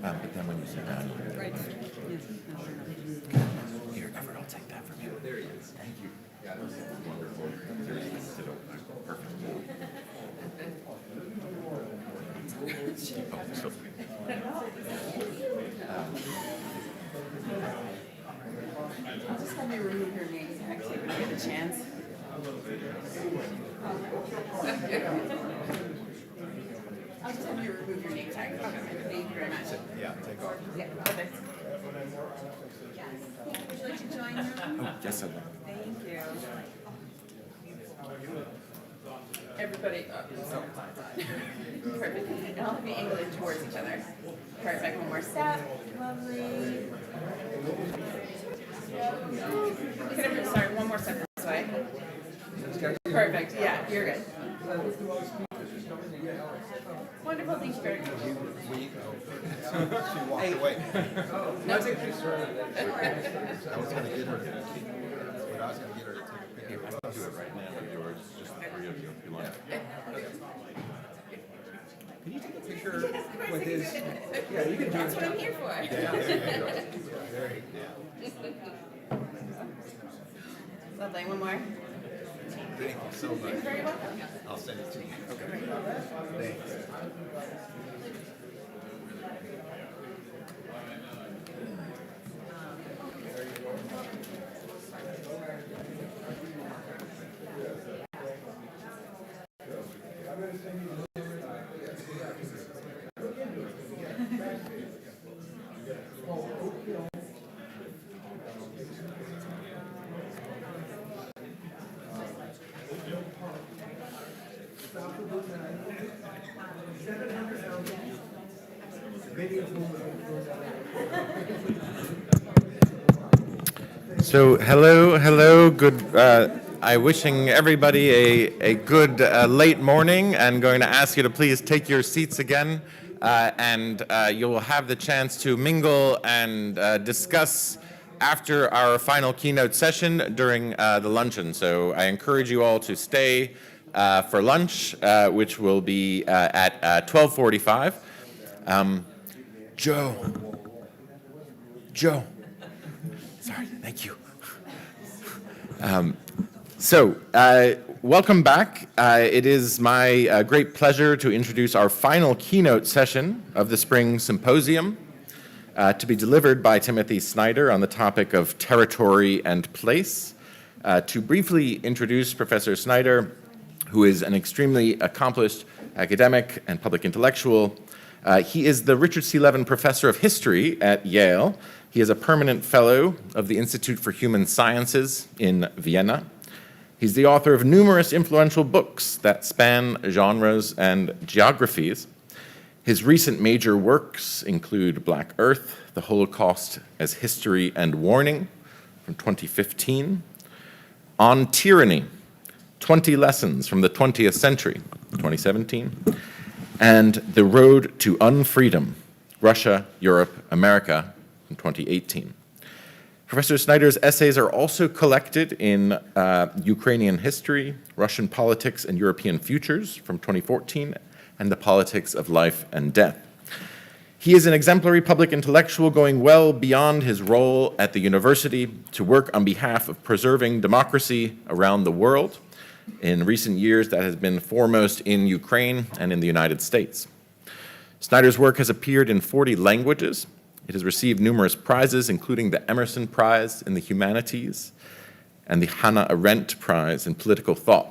But then when you sit down, Right. here, Everett, I'll take that from you. There he is. Thank you. Yeah, this is wonderful. Sit over. Perfect. I'll just have you remove your name tag so you can get a chance. I'll just have you remove your name tag. Okay. Thank you very much. Yeah, take off. Yeah, perfect. Would you like to join them? Oh, yes, I will. Thank you. Everybody, perfect. And I'll have you angle it towards each other. Perfect. One more step. Lovely. Sorry, one more step this way. Perfect. Yeah, you're good. Wonderful. Thank you very much. She walked away. No. I was going to get her to, but I was going to get her to take a picture. I'll do it right now with George. Just the three of you if you like. Can you take a picture with his? Yeah, you can do That's it. what I'm here for. Yeah, there you go. Lovely. One more. Thank you so much. You're very welcome. I'll send it to you. Okay. Thanks. So hello, good. I'm wishing everybody a good late morning, and going to ask you to please take your seats again, and you will have the chance to mingle and discuss after our final keynote session during the luncheon. So I encourage you all to stay for lunch, which will be at 12:45. Joe. Sorry, thank you. Welcome back. It is my great pleasure to introduce our final keynote session of the Spring Symposium, to be delivered by Timothy Snyder on the topic of territory and place. To briefly introduce Professor Snyder, who is an extremely accomplished academic and public intellectual, he is the Richard C. Levin Professor of History at Yale. He is a permanent fellow of the Institute for Human Sciences in Vienna. He's the author of numerous influential books that span genres and geographies. His recent major works include Black Earth, The Holocaust as History and Warning from 2015, On Tyranny, 20 Lessons from the 20th Century, 2017, and The Road to Unfreedom, Russia, Europe, America, in 2018. Professor Snyder's essays are also collected in Ukrainian History, Russian Politics and European Futures from 2014, and The Politics of Life and Death. He is an exemplary public intellectual going well beyond his role at the university to work on behalf of preserving democracy around the world. In recent years, that has been foremost in Ukraine and in the United States. Snyder's work has appeared in 40 languages. It has received numerous prizes, including the Emerson Prize in the Humanities and the Hannah Arendt Prize in Political Thought.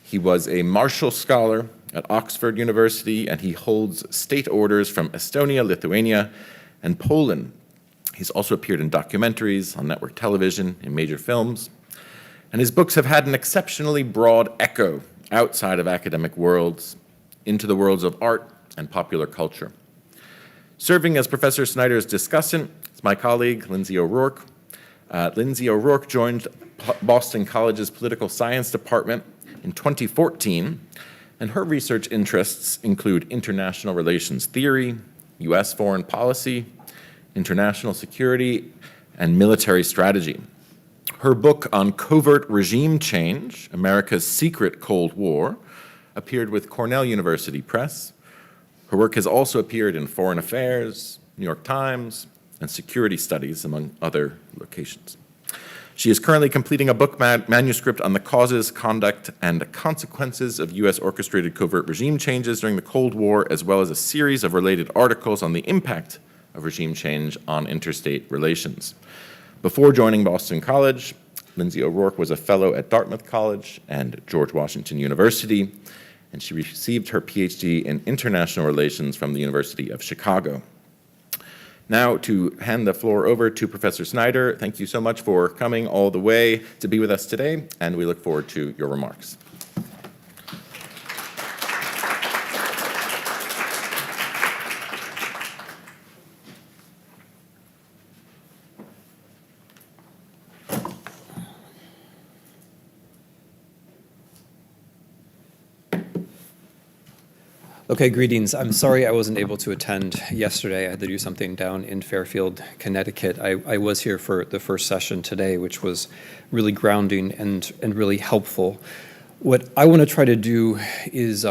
He was a Marshall Scholar at Oxford University, and he holds state orders from Estonia, Lithuania, and Poland. He's also appeared in documentaries, on network television, in major films, and his books have had an exceptionally broad echo outside of academic worlds into the worlds of art and popular culture. Serving as Professor Snyder's discussant is my colleague, Lindsey O'Rourke. Lindsey O'Rourke joined Boston College's Political Science Department in 2014, and her research interests include international relations theory, U.S. foreign policy, international security, and military strategy. Her book on covert regime change, America's Secret Cold War, appeared with Cornell University Press. Her work has also appeared in Foreign Affairs, New York Times, and security studies, among other locations. She is currently completing a book manuscript on the causes, conduct, and consequences of U.S. orchestrated covert regime changes during the Cold War, as well as a series of related articles on the impact of regime change on interstate relations. Before joining Boston College, Lindsey O'Rourke was a fellow at Dartmouth College and George Washington University, and she received her PhD in international relations from the University of Chicago. Now, to hand the floor over to Professor Snyder, thank you so much for coming all the way to be with us today, and we look forward to your remarks. Okay, greetings. I'm sorry I wasn't able to attend yesterday. I had to do something down in Fairfield, Connecticut. I was here for the first session today, which was really grounding and really helpful. What I want to try to do is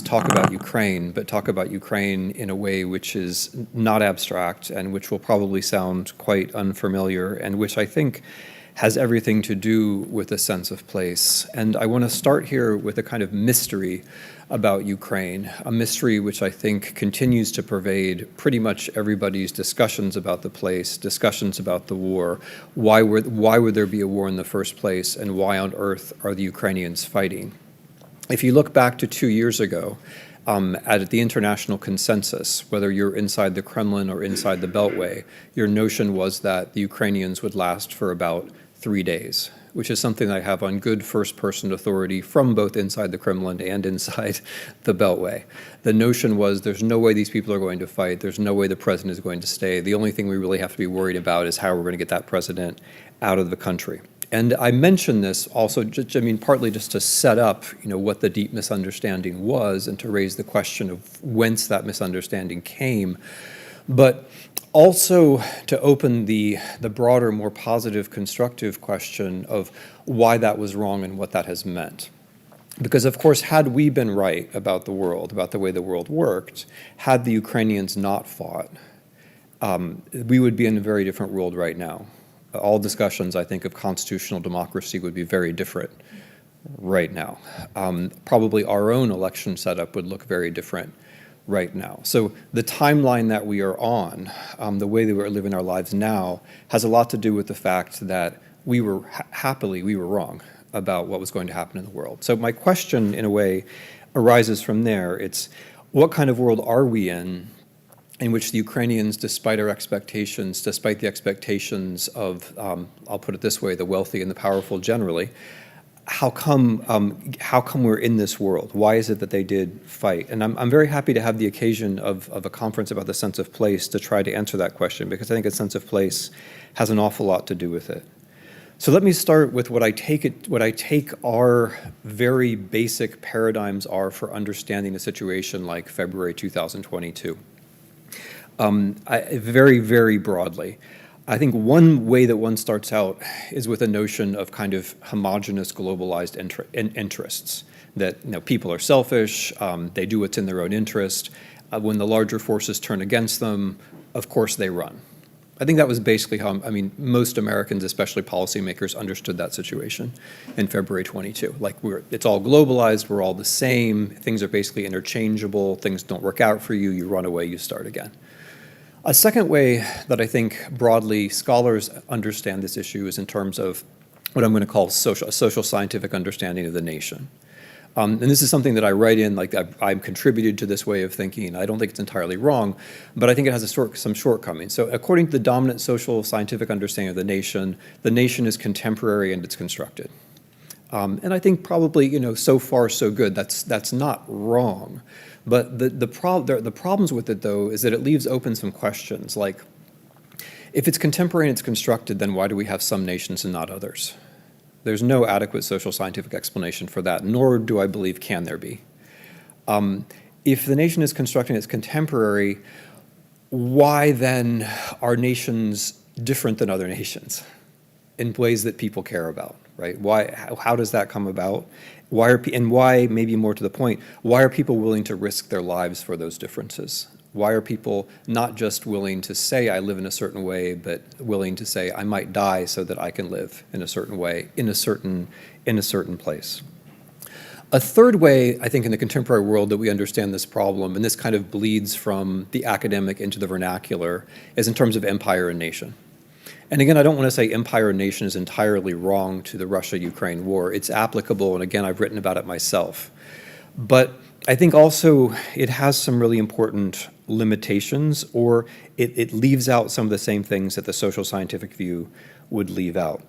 talk about Ukraine, but talk about Ukraine in a way which is not abstract and which will probably sound quite unfamiliar and which I think has everything to do with a sense of place. And I want to start here with a kind of mystery about Ukraine, a mystery which I think continues to pervade pretty much everybody's discussions about the place, discussions about the war. Why would there be a war in the first place, and why on earth are the Ukrainians fighting? If you look back to 2 years ago, at the international consensus, whether you're inside the Kremlin or inside the Beltway, your notion was that the Ukrainians would last for about 3 days, which is something I have on good first-person authority from both inside the Kremlin and inside the Beltway. The notion was there's no way these people are going to fight. There's no way the president is going to stay. The only thing we really have to be worried about is how we're going to get that president out of the country. And I mention this also, partly just to set up, what the deep misunderstanding was and to raise the question of whence that misunderstanding came, but also to open the broader, more positive, constructive question of why that was wrong and what that has meant. Because, of course, had we been right about the world, about the way the world worked, had the Ukrainians not fought, we would be in a very different world right now. All discussions, I think, of constitutional democracy would be very different right now. Probably our own election setup would look very different right now. So the timeline that we are on, the way that we're living our lives now, has a lot to do with the fact that we were wrong about what was going to happen in the world. So my question, in a way, arises from there. It's what kind of world are we in which the Ukrainians, despite our expectations, despite the expectations of, I'll put it this way, the wealthy and the powerful generally, how come we're in this world? Why is it that they did fight? And I'm very happy to have the occasion of a conference about the sense of place to try to answer that question, because I think a sense of place has an awful lot to do with it. So let me start with what I take our very basic paradigms are for understanding a situation like February 2022. Very, very broadly. I think one way that one starts out is with a notion of kind of homogenous, globalized interests, that people are selfish, they do what's in their own interest. When the larger forces turn against them, of course they run. I think that was basically how, most Americans, especially policymakers, understood that situation in February 22. Like, it's all globalized, we're all the same, things are basically interchangeable, things don't work out for you, you run away, you start again. A second way that I think broadly scholars understand this issue is in terms of what I'm going to call a social scientific understanding of the nation. And this is something that I write in, like I've contributed to this way of thinking. I don't think it's entirely wrong, but I think it has some shortcomings. So according to the dominant social scientific understanding of the nation is contemporary and it's constructed. And I think probably, so far so good. That's not wrong. But the problems with it, though, is that it leaves open some questions, like, if it's contemporary and it's constructed, then why do we have some nations and not others? There's no adequate social scientific explanation for that, nor do I believe can there be. If the nation is constructed and it's contemporary, why then are nations different than other nations in ways that people care about, right? How does that come about? Why, maybe more to the point, why are people willing to risk their lives for those differences? Why are people not just willing to say I live in a certain way, but willing to say I might die so that I can live in a certain way, in a certain place? A third way, I think, in the contemporary world that we understand this problem, and this kind of bleeds from the academic into the vernacular, is in terms of empire and nation. And again, I don't want to say empire and nation is entirely wrong to the Russia-Ukraine war. It's applicable, and again, I've written about it myself. But I think also it has some really important limitations, or it leaves out some of the same things that the social scientific view would leave out.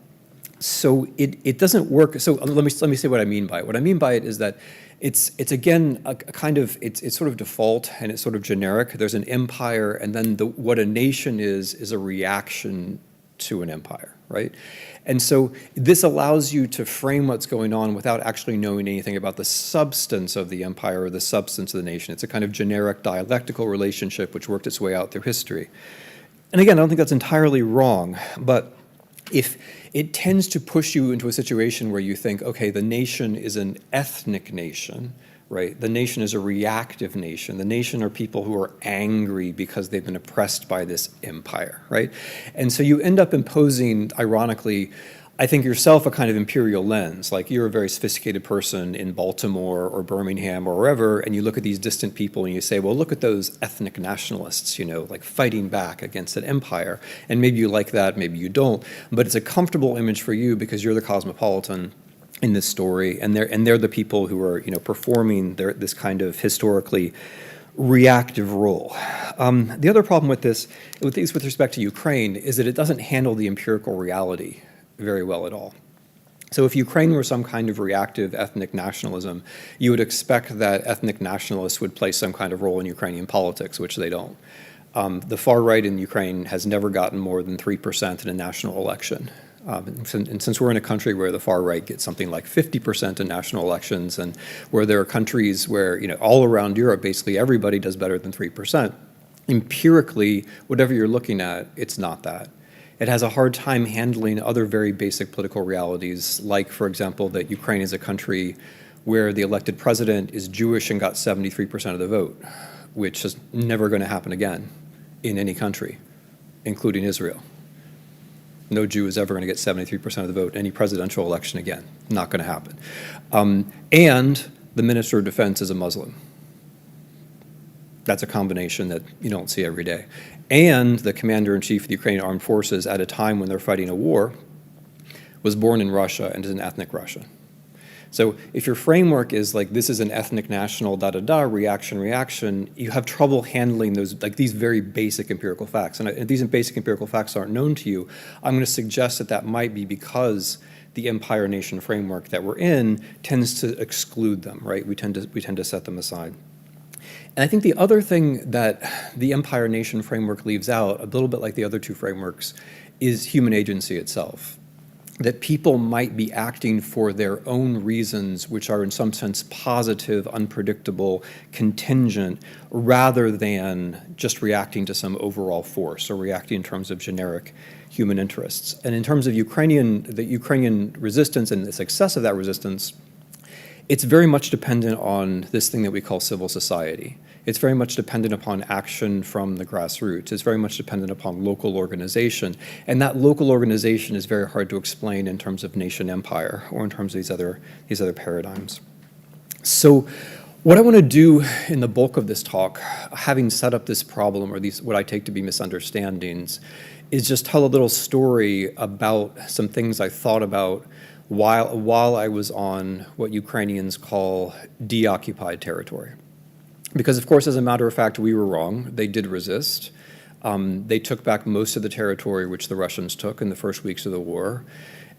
So it doesn't work. So let me say what I mean by it. What I mean by it is that it's again a kind of it's sort of default and it's sort of generic. There's an empire, and then what a nation is a reaction to an empire, right? And so this allows you to frame what's going on without actually knowing anything about the substance of the empire or the substance of the nation. It's a kind of generic dialectical relationship which worked its way out through history. And again, I don't think that's entirely wrong, but if it tends to push you into a situation where you think, okay, the nation is an ethnic nation, right? The nation is a reactive nation. The nation are people who are angry because they've been oppressed by this empire, right? And so you end up imposing, ironically, I think yourself a kind of imperial lens. Like you're a very sophisticated person in Baltimore or Birmingham or wherever, and you look at these distant people and you say, well, look at those ethnic nationalists, you know, like fighting back against an empire. And maybe you like that, maybe you don't, but it's a comfortable image for you because you're the cosmopolitan in this story, and they're the people who are, you know, performing this kind of historically reactive role. The other problem with this, with respect to Ukraine, is that it doesn't handle the empirical reality very well at all. So if Ukraine were some kind of reactive ethnic nationalism, you would expect that ethnic nationalists would play some kind of role in Ukrainian politics, which they don't. The far right in Ukraine has never gotten more than 3% in a national election. And since we're in a country where the far right gets something like 50% in national elections, and where there are countries where, you know, all around Europe, basically everybody does better than 3%, empirically, whatever you're looking at, it's not that. It has a hard time handling other very basic political realities, like, for example, that Ukraine is a country where the elected president is Jewish and got 73% of the vote, which is never going to happen again in any country, including Israel. No Jew is ever going to get 73% of the vote in any presidential election again. Not going to happen. And the Minister of Defense is a Muslim. That's a combination that you don't see every day. And the Commander-in-Chief of the Ukrainian Armed Forces, at a time when they're fighting a war, was born in Russia and is an ethnic Russian. So if your framework is like, this is an ethnic national reaction, you have trouble handling those, like these very basic empirical facts. And if these basic empirical facts aren't known to you, I'm going to suggest that that might be because the empire nation framework that we're in tends to exclude them, right? We tend to set them aside. And I think the other thing that the empire nation framework leaves out, a little bit like the other two frameworks, is human agency itself. That people might be acting for their own reasons, which are in some sense positive, unpredictable, contingent, rather than just reacting to some overall force or reacting in terms of generic human interests. And in terms of the Ukrainian resistance and the success of that resistance, it's very much dependent on this thing that we call civil society. It's very much dependent upon action from the grassroots. It's very much dependent upon local organization. And that local organization is very hard to explain in terms of nation empire or in terms of these other paradigms. So what I want to do in the bulk of this talk, having set up this problem or these what I take to be misunderstandings, is just tell a little story about some things I thought about while I was on what Ukrainians call deoccupied territory. Because, of course, as a matter of fact, we were wrong. They did resist. They took back most of the territory which the Russians took in the first weeks of the war.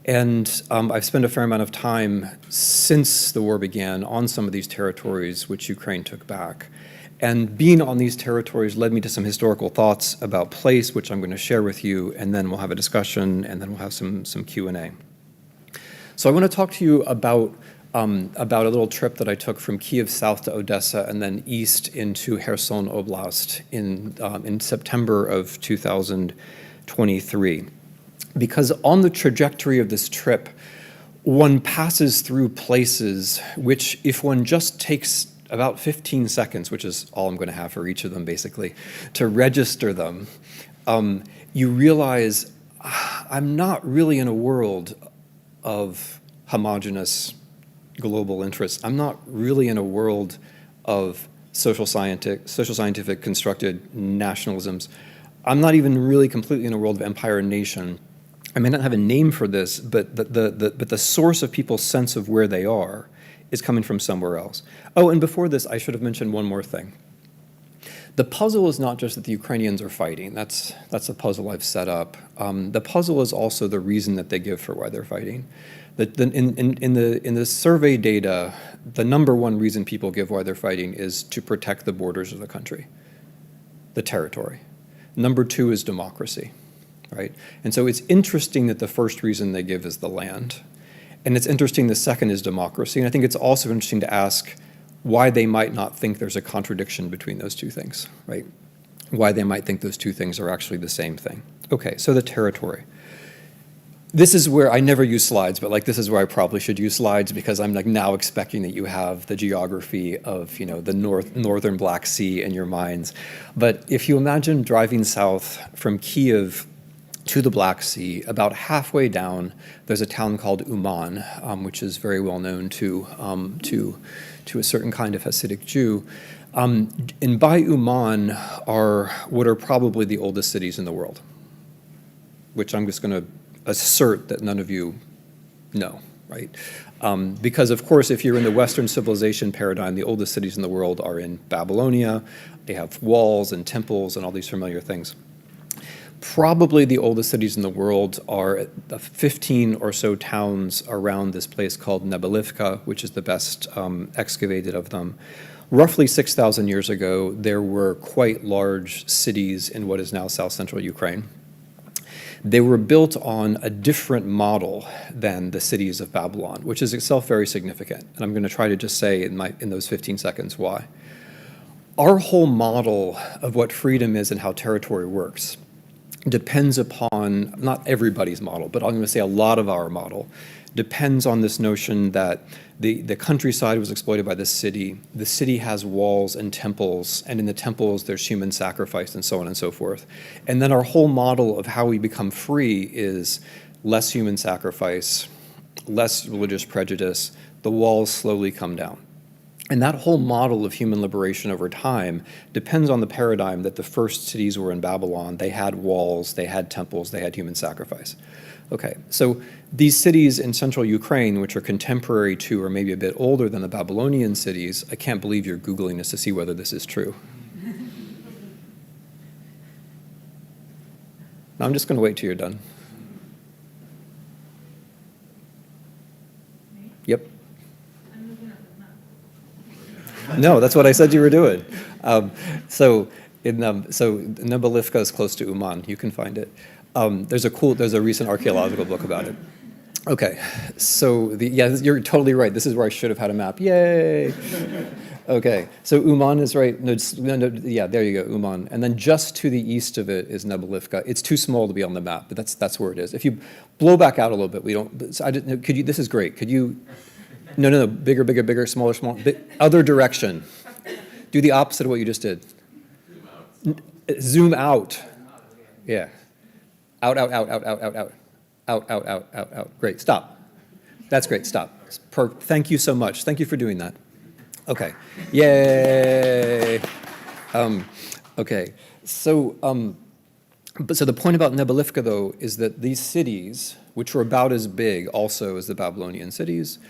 And I've spent a fair amount of time since the war began on some of these territories which Ukraine took back. And being on these territories led me to some historical thoughts about place, which I'm going to share with you, and then we'll have a discussion, and then we'll have some Q&A. So I want to talk to you about a little trip that I took from Kiev south to Odessa and then east into Kherson Oblast in September of 2023. Because on the trajectory of this trip, one passes through places which, if one just takes about 15 seconds, which is all I'm going to have for each of them basically, to register them, you realize I'm not really in a world of homogenous global interests. I'm not really in a world of social scientific constructed nationalisms. I'm not even really completely in a world of empire and nation. I may not have a name for this, but the source of people's sense of where they are is coming from somewhere else. Oh, and before this, I should have mentioned one more thing. The puzzle is not just that the Ukrainians are fighting. That's a puzzle I've set up. The puzzle is also the reason that they give for why they're fighting. In the survey data, the number one reason people give why they're fighting is to protect the borders of the country, the territory. Number two is democracy, right? And so it's interesting that the first reason they give is the land. And it's interesting the second is democracy. And I think it's also interesting to ask why they might not think there's a contradiction between those two things, right? Why they might think those two things are actually the same thing. Okay, so the territory. This is where I never use slides, but like this is where I probably should use slides because I'm like now expecting that you have the geography of, you know, the northern Black Sea in your minds. But if you imagine driving south from Kyiv to the Black Sea, about halfway down, there's a town called Uman, which is very well known to a certain kind of Hasidic Jew. And by Uman are what are probably the oldest cities in the world, which I'm just going to assert that none of you know, right? Because of course, if you're in the Western civilization paradigm, the oldest cities in the world are in Babylonia. They have walls and temples and all these familiar things. Probably the oldest cities in the world are 15 or so towns around this place called Nebelivka, which is the best excavated of them. Roughly 6,000 years ago, there were quite large cities in what is now south-central Ukraine. They were built on a different model than the cities of Babylon, which is itself very significant. And I'm going to try to just say in those 15 seconds why. Our whole model of what freedom is and how territory works depends upon, not everybody's model, but I'm going to say a lot of our model, depends on this notion that the countryside was exploited by the city has walls and temples, and in the temples there's human sacrifice and so on and so forth. And then our whole model of how we become free is less human sacrifice, less religious prejudice, the walls slowly come down. And that whole model of human liberation over time depends on the paradigm that the first cities were in Babylon. They had walls, they had temples, they had human sacrifice. Okay, so these cities in central Ukraine, which are contemporary to or maybe a bit older than the Babylonian cities, I can't believe you're Googling this to see whether this is true. Now I'm just going to wait till you're done. Yep. No, that's what I said you were doing. So Nebelivka is close to Uman. You can find it. There's a recent archaeological book about it. Okay, so you're totally right. This is where I should have had a map. Yay! Okay, so Uman is right. No, there you go, Uman. And then just to the east of it is Nebelivka. It's too small to be on the map, but that's where it is. If you blow back out a little bit, we don't. I didn't. Could you? This is great. Could you? No. Bigger, smaller. Other direction. Do the opposite of what you just did. Zoom out. Yeah. Out. Out. Great. Stop. That's great. Stop. Thank you so much. Thank you for doing that. Okay. Yay. Okay. So the point about Nebelivka, though, is that these cities, which were about as big also as the Babylonian cities,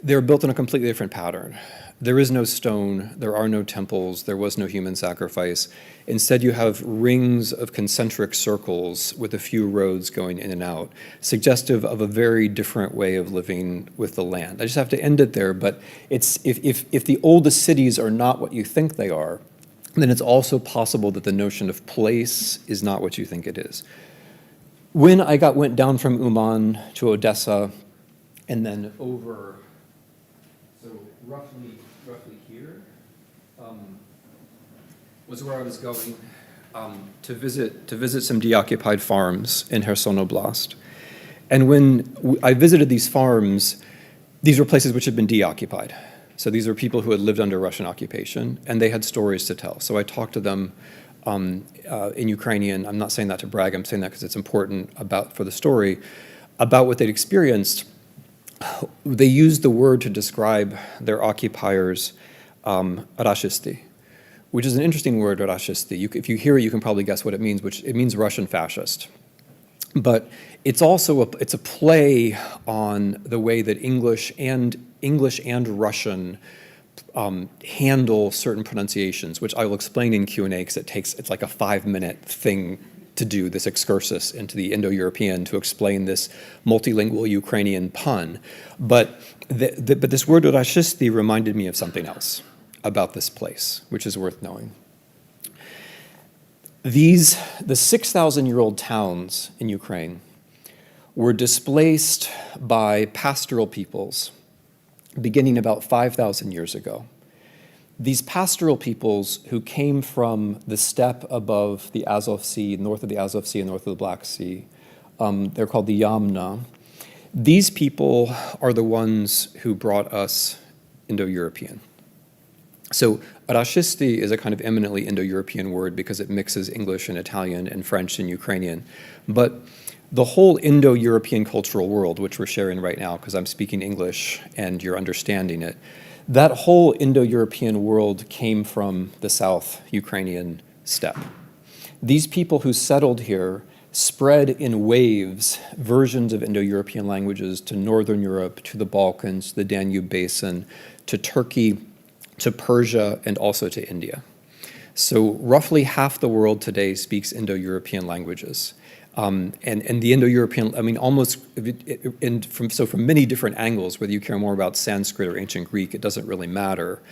they're built in a completely different pattern. There is no stone, there are no temples, there was no human sacrifice. Instead, you have rings of concentric circles with a few roads going in and out, suggestive of a very different way of living with the land. I just have to end it there, but it's if the oldest cities are not what you think they are, then it's also possible that the notion of place is not what you think it is. When I went down from Uman to Odessa and then over, so roughly here, was where I was going to visit some deoccupied farms in Kherson Oblast. And when I visited these farms, these were places which had been deoccupied. So these are people who had lived under Russian occupation, and they had stories to tell. So I talked to them in Ukrainian. I'm not saying that to brag. I'm saying that because it's important for the story, about what they'd experienced. They used the word to describe their occupiers, rashisti, which is an interesting word, rashisti. If you hear it, you can probably guess what it means, which it means Russian fascist. But it's also it's a play on the way that English and Russian handle certain pronunciations, which I will explain in Q&A because it's like a 5-minute thing to do, this excursus into the Indo-European to explain this multilingual Ukrainian pun. But this word rashisti reminded me of something else about this place, which is worth knowing. The 6,000-year-old towns in Ukraine were displaced by pastoral peoples beginning about 5,000 years ago. These pastoral peoples who came from the steppe above the Azov Sea, north of the Azov Sea and north of the Black Sea, they're called the Yamna. These people are the ones who brought us Indo-European. So rashisti is a kind of eminently Indo-European word because it mixes English and Italian and French and Ukrainian. But the whole Indo-European cultural world, which we're sharing right now because I'm speaking English and you're understanding it, that whole Indo-European world came from the South Ukrainian steppe. These people who settled here spread in waves versions of Indo-European languages to Northern Europe, to the Balkans, to the Danube Basin, to Turkey, to Persia, and also to India. So roughly half the world today speaks Indo-European languages. And the Indo-European, I mean, from many different angles, whether you care more about Sanskrit or ancient Greek, it doesn't really matter.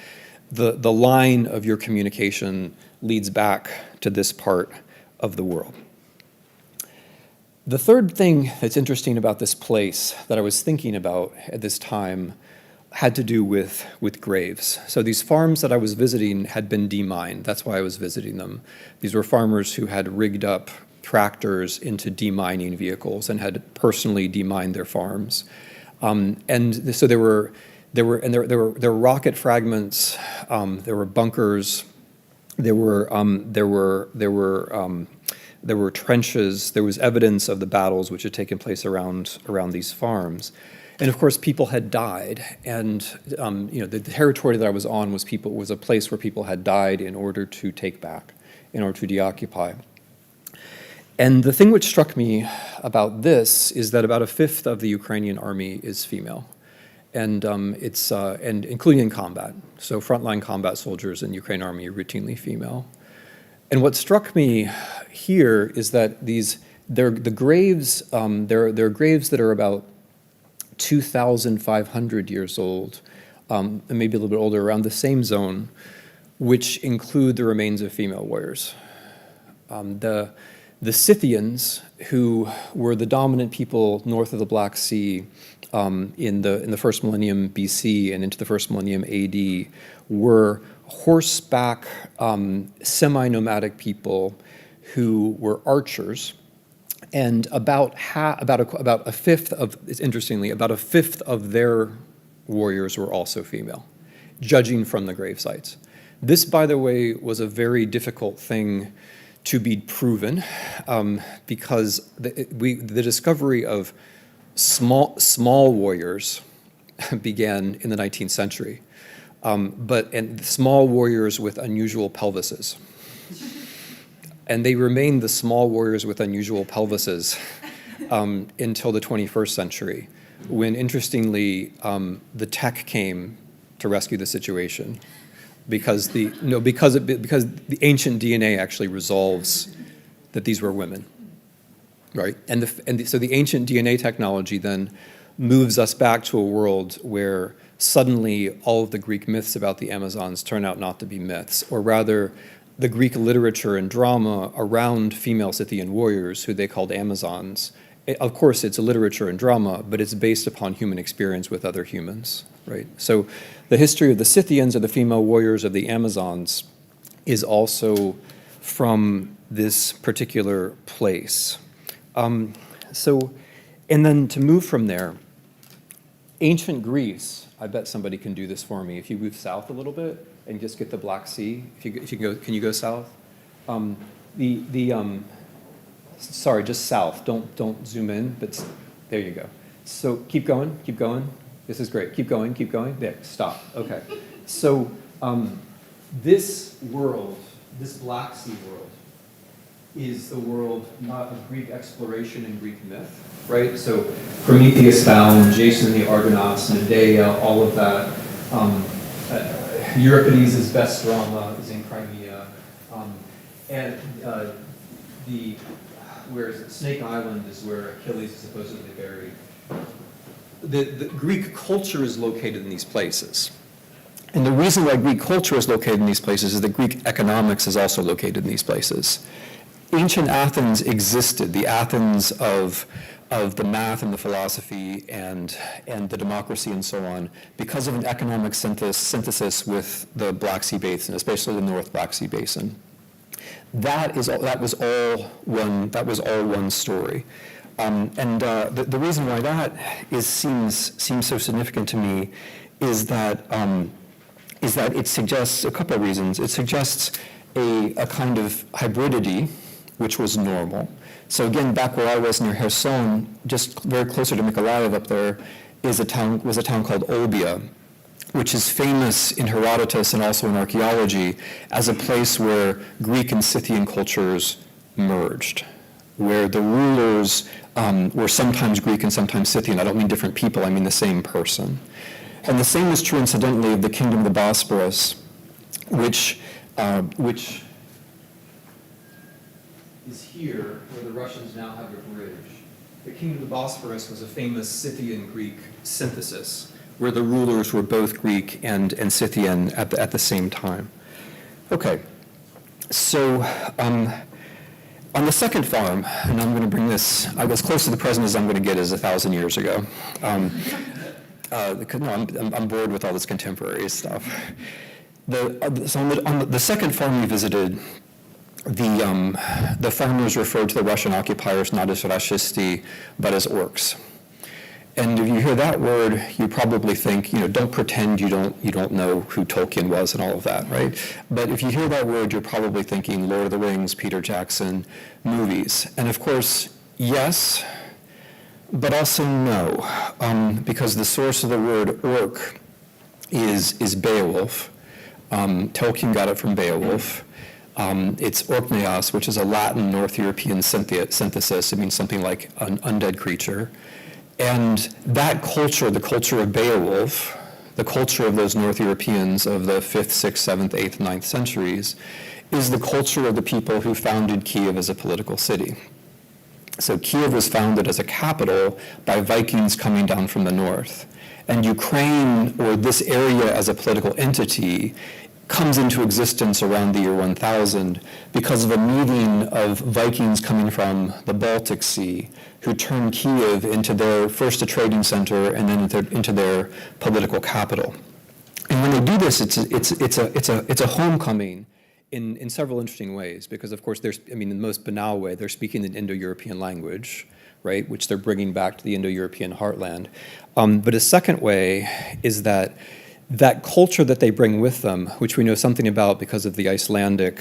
The line of your communication leads back to this part of the world. The third thing that's interesting about this place that I was thinking about at this time had to do with graves. So these farms that I was visiting had been demined. That's why I was visiting them. These were farmers who had rigged up tractors into demining vehicles and had personally demined their farms. And so there were rocket fragments, there were bunkers, there were trenches, there was evidence of the battles which had taken place around these farms. And of course, people had died, and the territory that I was on was a place where people had died in order to take back, in order to deoccupy. And the thing which struck me about this is that about a fifth of the Ukrainian army is female, and and including in combat. So frontline combat soldiers in the Ukrainian army are routinely female. And what struck me here is that they're graves that are about 2,500 years old, and maybe a little bit older, around the same zone, which include the remains of female warriors. The Scythians, who were the dominant people north of the Black Sea in the first millennium BC and into the first millennium AD, were horseback, semi-nomadic people who were archers. And about a fifth of their warriors were also female, judging from the grave sites. This, by the way, was a very difficult thing to be proven because the discovery of small warriors began in the 19th century, and small warriors with unusual pelvises. And they remained the small warriors with unusual pelvises until the 21st century, when, interestingly, the tech came to rescue the situation, because the ancient DNA actually resolves that these were women, right? So the ancient DNA technology then moves us back to a world where suddenly all of the Greek myths about the Amazons turn out not to be myths, or rather, the Greek literature and drama around female Scythian warriors, who they called Amazons. Of course, it's a literature and drama, but it's based upon human experience with other humans, right? So the history of the Scythians, or the female warriors of the Amazons, is also from this particular place. And then to move from there, ancient Greece I bet somebody can do this for me. If you move south a little bit and just get the Black Sea, if you can go, can you go south? Sorry, just south. Don't zoom in, but there you go. So keep going, keep going. This is great. Keep going, keep going. There, stop. Okay. So this world, this Black Sea world, is the world not of Greek exploration and Greek myth, right? So Prometheus found, Jason and the Argonauts, Medea, all of that. Euripides' best drama is in Crimea. Where is it? Snake Island is where Achilles is supposedly buried. The Greek culture is located in these places. And the reason why Greek culture is located in these places is that Greek economics is also located in these places. Ancient Athens existed, the Athens of the math and the philosophy and the democracy and so on, because of an economic synthesis with the Black Sea Basin, especially the North Black Sea Basin. That was all one story. The reason why that seems so significant to me is that it suggests a couple of reasons. It suggests a kind of hybridity, which was normal. So again, back where I was near Kherson, just very closer to Mykolaiv up there, was a town called Olbia, which is famous in Herodotus and also in archaeology as a place where Greek and Scythian cultures merged, where the rulers were sometimes Greek and sometimes Scythian. I don't mean different people, I mean the same person. And the same is true, incidentally, of the Kingdom of the Bosporus, which is here, where the Russians now have a bridge. The Kingdom of the Bosporus was a famous Scythian-Greek synthesis, where the rulers were both Greek and Scythian at the same time. Okay, so on the second farm, and I'm going to bring this, as close to the present as I'm going to get is 1,000 years ago. No, I'm bored with all this contemporary stuff. So on the second farm we visited, the farmers referred to the Russian occupiers not as Rashisti, but as orcs. And if you hear that word, you probably think, don't pretend you don't know who Tolkien was and all of that, right? But if you hear that word, you're probably thinking Lord of the Rings, Peter Jackson movies. And of course, yes, but also no, because the source of the word orc is Beowulf. Tolkien got it from Beowulf. It's orkneos, which is a Latin North European synthesis. It means something like an undead creature. And that culture, the culture of Beowulf, the culture of those North Europeans of the 5th, 6th, 7th, 8th, 9th centuries, is the culture of the people who founded Kiev as a political city. So Kiev was founded as a capital by Vikings coming down from the north. And Ukraine, or this area as a political entity, comes into existence around the year 1000 because of a meeting of Vikings coming from the Baltic Sea who turned Kiev into first a trading center and then into their political capital. And when they do this, it's a homecoming in several interesting ways because, of course, in the most banal way, they're speaking an Indo-European language, right, which they're bringing back to the Indo-European heartland. But a second way is that culture that they bring with them, which we know something about because of the Icelandic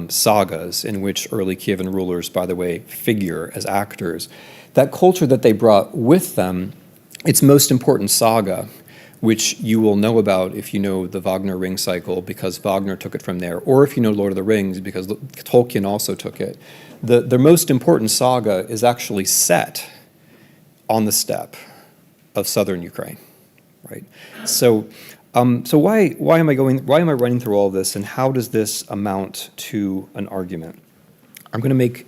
sagas in which early Kievan rulers, by the way, figure as actors, that culture that they brought with them, its most important saga, which you will know about if you know the Wagner Ring cycle because Wagner took it from there, or if you know Lord of the Rings because Tolkien also took it. The most important saga is actually set on the steppe of southern Ukraine, right? So why am I running through all this, and how does this amount to an argument? I'm going to make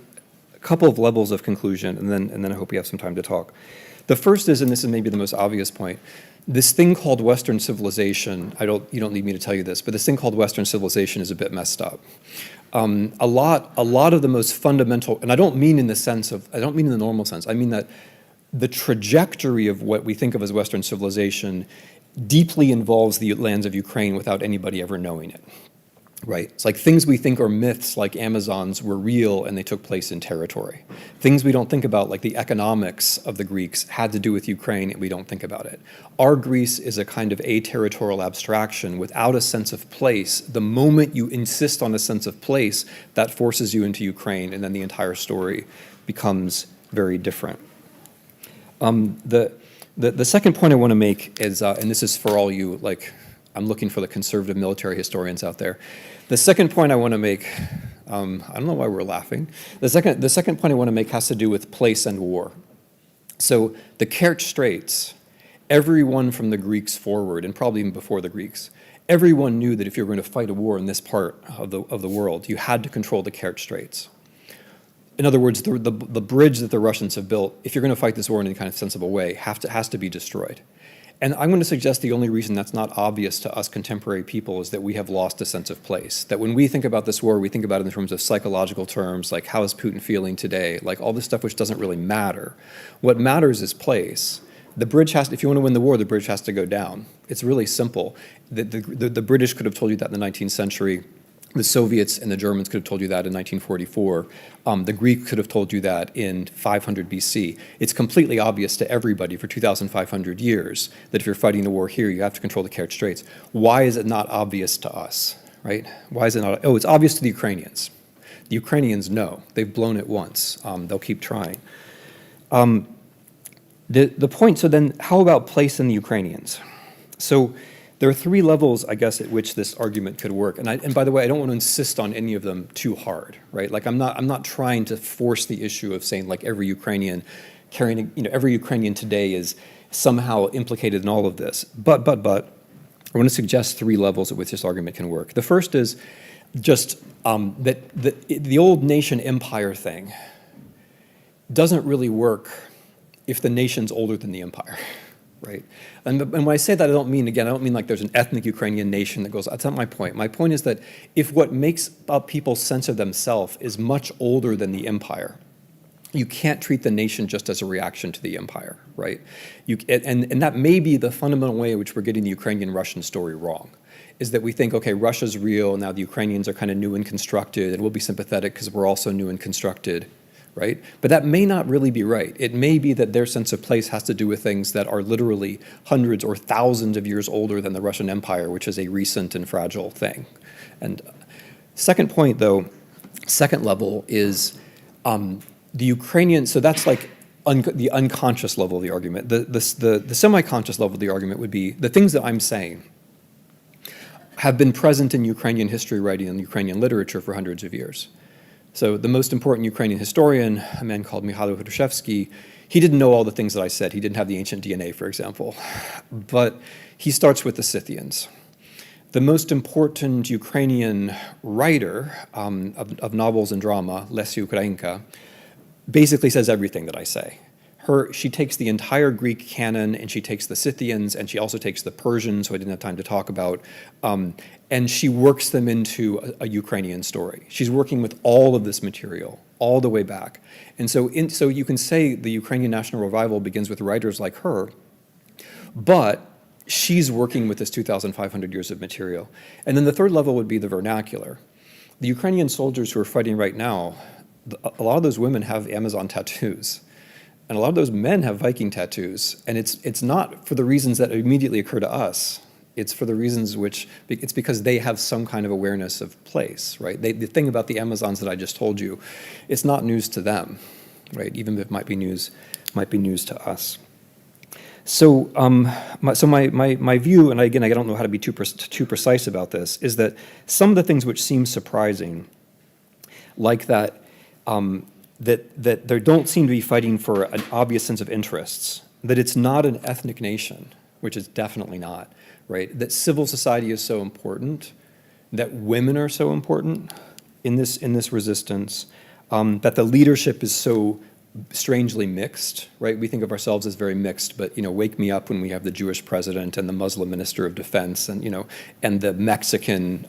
a couple of levels of conclusion, and then I hope we have some time to talk. The first is, and this is maybe the most obvious point, this thing called Western civilization. You don't need me to tell you this, but this thing called Western civilization is a bit messed up. A lot of the most fundamental, and I don't mean in the normal sense. I mean that the trajectory of what we think of as Western civilization deeply involves the lands of Ukraine without anybody ever knowing it. right? It's like things we think are myths, like Amazons, were real and they took place in territory. Things we don't think about, like the economics of the Greeks, had to do with Ukraine and we don't think about it. Our Greece is a kind of aterritorial abstraction without a sense of place. The moment you insist on a sense of place, that forces you into Ukraine, and then the entire story becomes very different. The second point I want to make is, and this is for all you, like, I'm looking for the conservative military historians out there. The second point I want to make, I don't know why we're laughing. The second point I want to make has to do with place and war. So the Kerch Straits, everyone from the Greeks forward, and probably even before the Greeks, everyone knew that if you were going to fight a war in this part of the world, you had to control the Kerch Straits. In other words, the bridge that the Russians have built, if you're going to fight this war in any kind of sensible way, has to be destroyed. And I'm going to suggest the only reason that's not obvious to us contemporary people is that we have lost a sense of place. That when we think about this war, we think about it in terms of psychological terms, like how is Putin feeling today, like all this stuff which doesn't really matter. What matters is place. The bridge has to, if you want to win the war, the bridge has to go down. It's really simple. The British could have told you that in the 19th century. The Soviets and the Germans could have told you that in 1944. The Greeks could have told you that in 500 BC. It's completely obvious to everybody for 2,500 years that if you're fighting a war here, you have to control the Kerch Straits. Why is it not obvious to us, right? Why is it not? Oh, it's obvious to the Ukrainians. The Ukrainians know. They've blown it once. They'll keep trying. The point, so then how about place in the Ukrainians? So there are three levels, I guess, at which this argument could work. And by the way, I don't want to insist on any of them too hard, right? Like I'm not trying to force the issue of saying like every Ukrainian carrying, every Ukrainian today is somehow implicated in all of this. But I want to suggest three levels at which this argument can work. The first is just that the old nation empire thing doesn't really work if the nation's older than the empire. Right, and when I say that, I don't mean like there's an ethnic Ukrainian nation that goes, that's not my point. My point is that if what makes up people's sense of themselves is much older than the empire, you can't treat the nation just as a reaction to the empire, right? And that may be the fundamental way in which we're getting the Ukrainian-Russian story wrong, is that we think, okay, Russia's real, now the Ukrainians are kind of new and constructed, and we'll be sympathetic because we're also new and constructed. Right? But that may not really be right. It may be that their sense of place has to do with things that are literally hundreds or thousands of years older than the Russian Empire, which is a recent and fragile thing. And second point, though, second level is the Ukrainian, so that's like the unconscious level of the argument. The semi-conscious level of the argument would be the things that I'm saying have been present in Ukrainian history writing and Ukrainian literature for hundreds of years. So the most important Ukrainian historian, a man called Mikhailo Hrushevsky, he didn't know all the things that I said. He didn't have the ancient DNA, for example. But he starts with the Scythians. The most important Ukrainian writer of novels and drama, Lesya Ukrainka, basically says everything that I say. She takes the entire Greek canon, and she takes the Scythians, and she also takes the Persians, who I didn't have time to talk about, and she works them into a Ukrainian story. She's working with all of this material, all the way back. And so you can say the Ukrainian national revival begins with writers like her, but she's working with this 2,500 years of material. And then the third level would be the vernacular. The Ukrainian soldiers who are fighting right now, a lot of those women have Amazon tattoos. And a lot of those men have Viking tattoos, and it's not for the reasons that immediately occur to us. It's for the reasons it's because they have some kind of awareness of place, right? The thing about the Amazons that I just told you, it's not news to them, right? Even if it might be news to us. So, my view, and again, I don't know how to be too precise about this, is that some of the things which seem surprising, like that. That there don't seem to be fighting for an obvious sense of interests, that it's not an ethnic nation, which is definitely not, right? That civil society is so important, that women are so important in this resistance, that the leadership is so strangely mixed, right? We think of ourselves as very mixed, but wake me up when we have the Jewish president and the Muslim minister of defense, and and the Mexican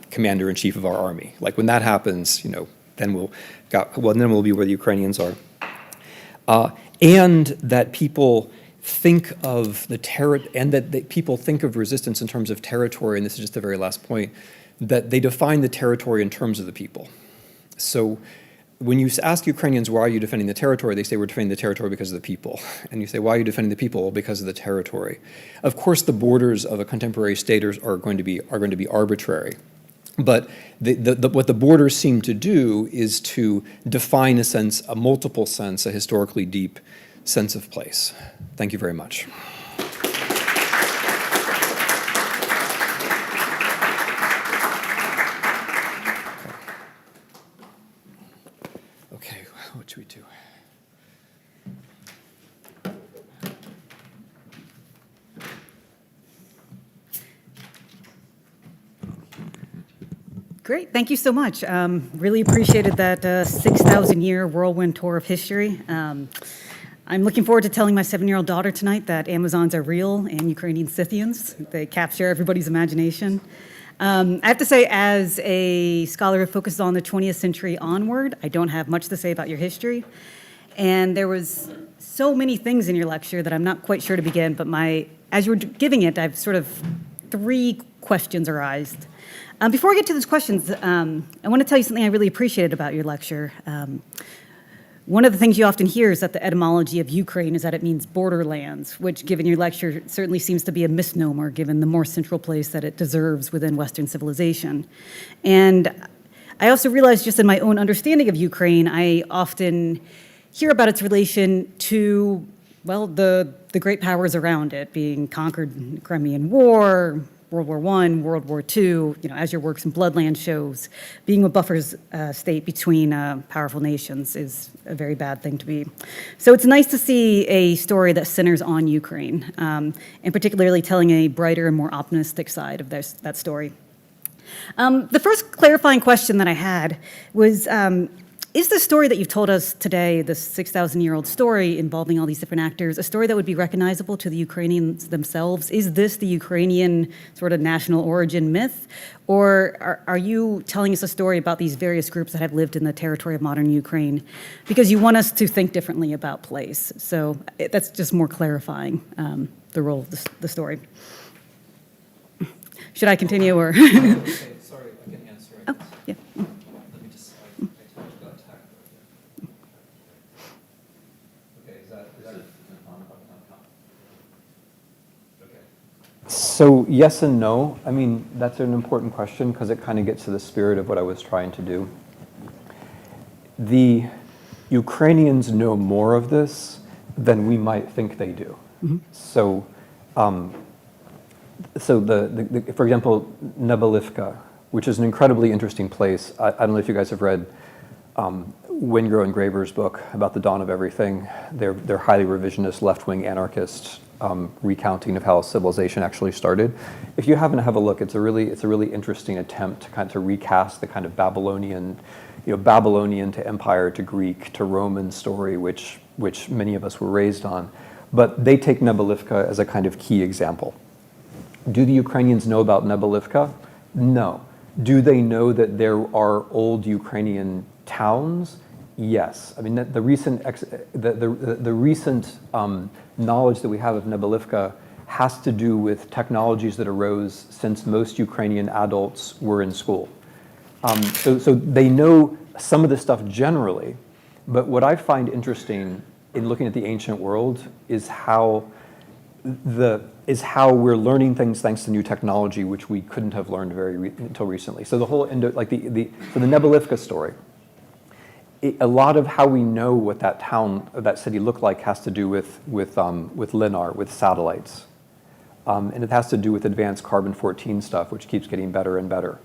commander-in-chief of our army. Like when that happens, then we'll be where the Ukrainians are. And that people think of people think of resistance in terms of territory, and this is just the very last point, that they define the territory in terms of the people. So when you ask Ukrainians, why are you defending the territory? They say, we're defending the territory because of the people. And you say, why are you defending the people? Well, because of the territory. Of course, the borders of a contemporary state are going to be arbitrary. But what the borders seem to do is to define a sense, a multiple sense, a historically deep sense of place. Thank you very much. Okay, what should we do? Great, thank you so much. Really appreciated that 6,000-year whirlwind tour of history. I'm looking forward to telling my 7-year-old daughter tonight that Amazons are real and Ukrainian Scythians. They capture everybody's imagination. I have to say, as a scholar who focuses on the 20th century onward, I don't have much to say about your history. And there was so many things in your lecture that I'm not quite sure to begin, but as you were giving it, I've sort of 3 questions arised. Before I get to those questions, I want to tell you something I really appreciated about your lecture. One of the things you often hear is that the etymology of Ukraine is that it means borderlands, which, given your lecture, certainly seems to be a misnomer, given the more central place that it deserves within Western civilization. And I also realized, just in my own understanding of Ukraine, I often hear about its relation to, well, the great powers around it, being conquered in the Crimean War, World War I, World War II, as your works in Bloodland shows, being a buffer state between powerful nations is a very bad thing to be. So it's nice to see a story that centers on Ukraine, and particularly telling a brighter and more optimistic side of that story. The first clarifying question that I had was, is the story that you've told us today, this 6,000-year-old story involving all these different actors, a story that would be recognizable to the Ukrainians themselves? Is this the Ukrainian sort of national origin myth? Or are you telling us a story about these various groups that have lived in the territory of modern Ukraine because you want us to think differently about place? So that's just more clarifying the role of the story. Should I continue or? Okay, sorry, I can answer it. Oh, yeah. So yes and no. I mean, that's an important question because it kind of gets to the spirit of what I was trying to do. The Ukrainians know more of this than we might think they do. Mm-hmm. So, for example, Nebelivka, which is an incredibly interesting place. I don't know if you guys have read Wingro and Graeber's book about the dawn of everything. They're highly revisionist, left-wing anarchists. Recounting of how civilization actually started. If you happen to have a look, it's a really interesting attempt to recast the kind of Babylonian to empire to Greek to Roman story, which many of us were raised on. But they take Nebelivka as a kind of key example. Do the Ukrainians know about Nebelivka? No. Do they know that there are old Ukrainian towns? Yes. I mean, the recent knowledge that we have of Nebelivka has to do with technologies that arose since most Ukrainian adults were in school. So they know some of this stuff generally, but what I find interesting in looking at the ancient world is how we're learning things thanks to new technology, which we couldn't have learned until recently. So the whole the Nebelivka story. A lot of how we know what that town, that city looked like has to do with LINAR, with satellites. And it has to do with advanced carbon-14 stuff, which keeps getting better and better.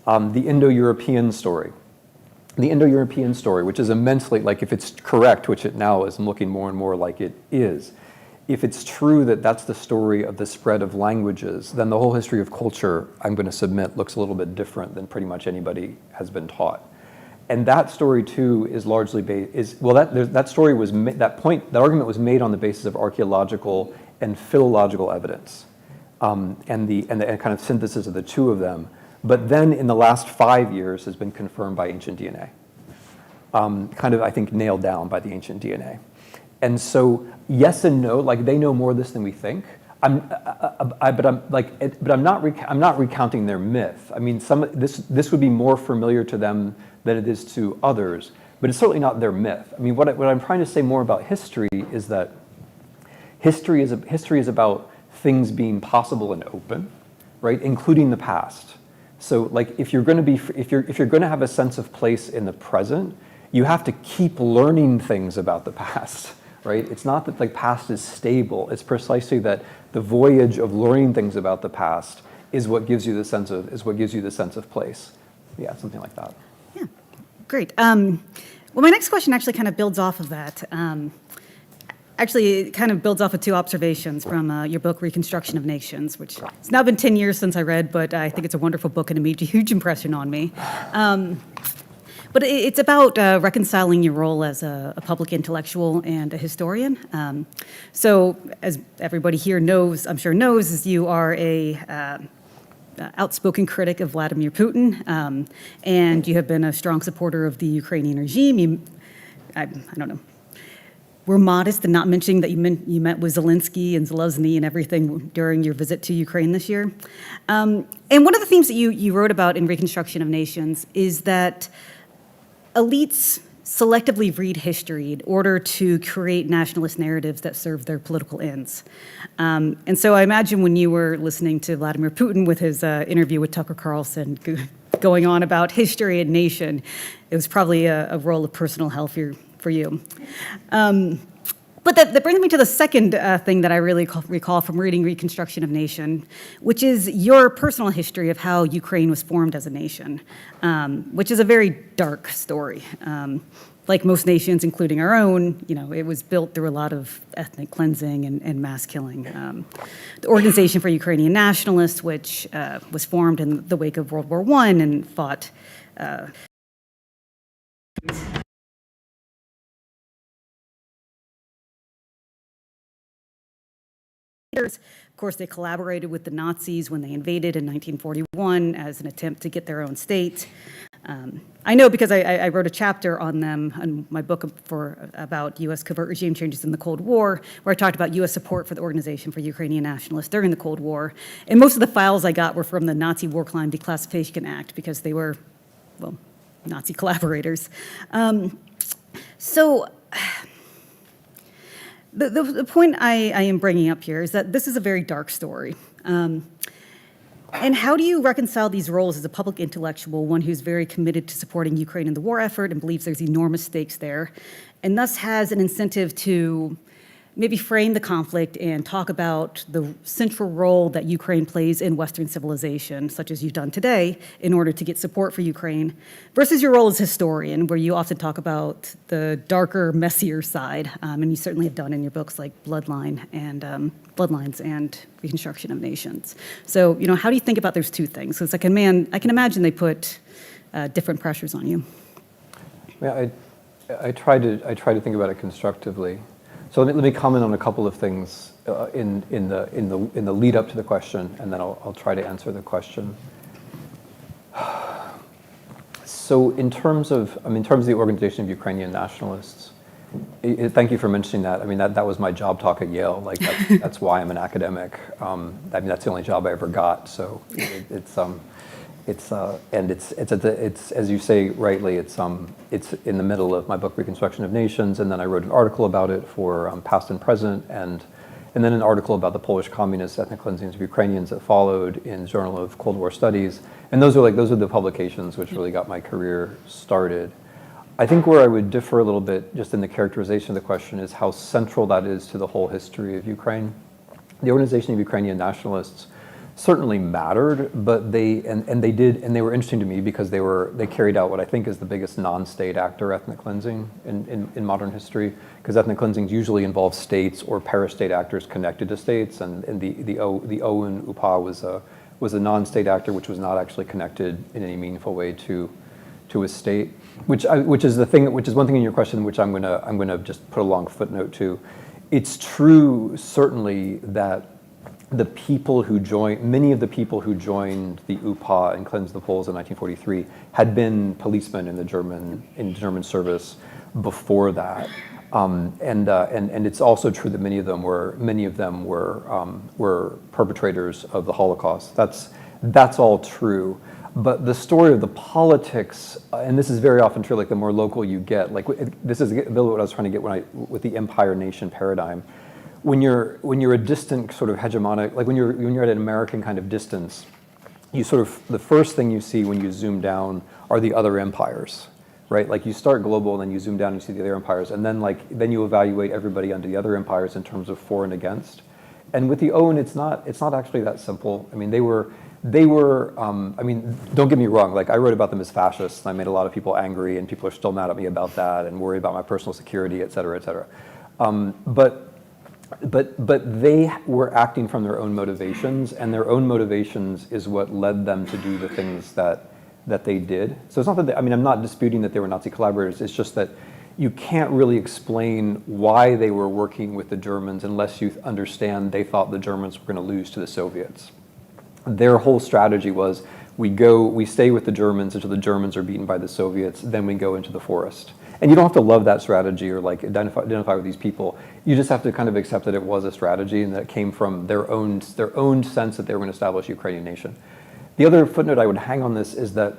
The Indo-European story. The Indo-European story, which is immensely, like if it's correct, which it now is looking more and more like it is, if it's true that that's the story of the spread of languages, then the whole history of culture, I'm going to submit, looks a little bit different than pretty much anybody has been taught. And that story too is largely that story was that argument was made on the basis of archaeological and philological evidence, and the kind of synthesis of the two of them. But then in the last 5 years has been confirmed by ancient DNA, kind of I think nailed down by the ancient DNA. And so yes and no, like they know more of this than we think. I'm not recounting their myth. I mean, this would be more familiar to them than it is to others, but it's certainly not their myth. I mean, what I'm trying to say more about history is that history is about things being possible and open, right, including the past. So, like, if you're going to have a sense of place in the present, you have to keep learning things about the past, right? It's not that the past is stable. It's precisely that the voyage of learning things about the past is what gives you the sense of place. Yeah, something like that. Yeah, great. Well, my next question actually kind of builds off of that. Actually, it kind of builds off of two observations from your book, Reconstruction of Nations, which it's now been 10 years since I read, but I think it's a wonderful book and it made a huge impression on me. But it's about reconciling your role as a public intellectual and a historian. So, as everybody here knows, I'm sure knows, is you are a outspoken critic of Vladimir Putin, and you have been a strong supporter of the Ukrainian regime. I don't know. We're modest in not mentioning that you met with Zelensky and Zelensky and everything during your visit to Ukraine this year. And one of the themes that you wrote about in Reconstruction of Nations is that elites selectively read history in order to create nationalist narratives that serve their political ends. And so I imagine when you were listening to Vladimir Putin with his interview with Tucker Carlson going on about history and nation, it was probably a role of personal hell for you. But that brings me to the second thing that I really recall from reading Reconstruction of Nation, which is your personal history of how Ukraine was formed as a nation, which is a very dark story. Like most nations, including our own, it was built through a lot of ethnic cleansing and mass killing. The Organization for Ukrainian Nationalists, which was formed in the wake of World War I and fought Of course, they collaborated with the Nazis when they invaded in 1941 as an attempt to get their own state. I know because I wrote a chapter on them in my book about U.S. covert regime changes in the Cold War, where I talked about U.S. support for the Organization for Ukrainian Nationalists during the Cold War. And most of the files I got were from the Nazi War Crime Declassification Act because they were, well, Nazi collaborators. The point I am bringing up here is that this is a very dark story. And how do you reconcile these roles as a public intellectual, one who's very committed to supporting Ukraine in the war effort and believes there's enormous stakes there, and thus has an incentive to maybe frame the conflict and talk about the central role that Ukraine plays in Western civilization, such as you've done today, in order to get support for Ukraine, versus your role as historian, where you often talk about the darker, messier side, and you certainly have done in your books like Bloodlines and Reconstruction of Nations. So, how do you think about those two things? So it's like, I can imagine they put different pressures on you. Yeah, I try to think about it constructively. So let me comment on a couple of things in the lead up to the question, and then I'll try to answer the question. So in terms of the Organization of Ukrainian Nationalists, thank you for mentioning that. I mean, that was my job talk at Yale. Like that's why I'm an academic. I mean, that's the only job I ever got. So it's as you say rightly, it's in the middle of my book Reconstruction of Nations, and then I wrote an article about it for Past and Present, and then an article about the Polish communist ethnic cleansings of Ukrainians that followed in Journal of Cold War Studies, and those are the publications which really got my career started. I think where I would differ a little bit, just in the characterization of the question, is how central that is to the whole history of Ukraine. The Organization of Ukrainian Nationalists certainly mattered, but they were interesting to me because they carried out what I think is the biggest non-state actor ethnic cleansing in modern history, because ethnic cleansings usually involve states or parastate actors connected to states, and the O in UPA was a non-state actor which was not actually connected in any meaningful way to a state, which is one thing in your question which I'm gonna just put a long footnote to. It's true certainly that many of the people who joined the UPA and cleansed the Poles in 1943 had been policemen in the German service before that. And it's also true that many of them were perpetrators of the Holocaust. That's all true. But the story of the politics, and this is very often true, like the more local you get, like this is a bit what I was trying to get with the empire nation paradigm. When you're a distant sort of hegemonic, like when you're at an American kind of distance, you sort of, the first thing you see when you zoom down are the other empires, right? Like you start global and then you zoom down and you see the other empires, and then you evaluate everybody under the other empires in terms of for and against. And with the own, it's not actually that simple. I mean, they were, I mean, don't get me wrong, like I wrote about them as fascists, and I made a lot of people angry, and people are still mad at me about that, and worry about my personal security, et cetera, et cetera. But they were acting from their own motivations, and their own motivations is what led them to do the things that they did. So it's not that, I mean, I'm not disputing that they were Nazi collaborators, it's just that you can't really explain why they were working with the Germans unless you understand they thought the Germans were going to lose to the Soviets. Their whole strategy was, we stay with the Germans until the Germans are beaten by the Soviets, then we go into the forest. And you don't have to love that strategy or like identify with these people. You just have to kind of accept that it was a strategy and that it came from their own sense that they were going to establish a Ukrainian nation. The other footnote I would hang on this is that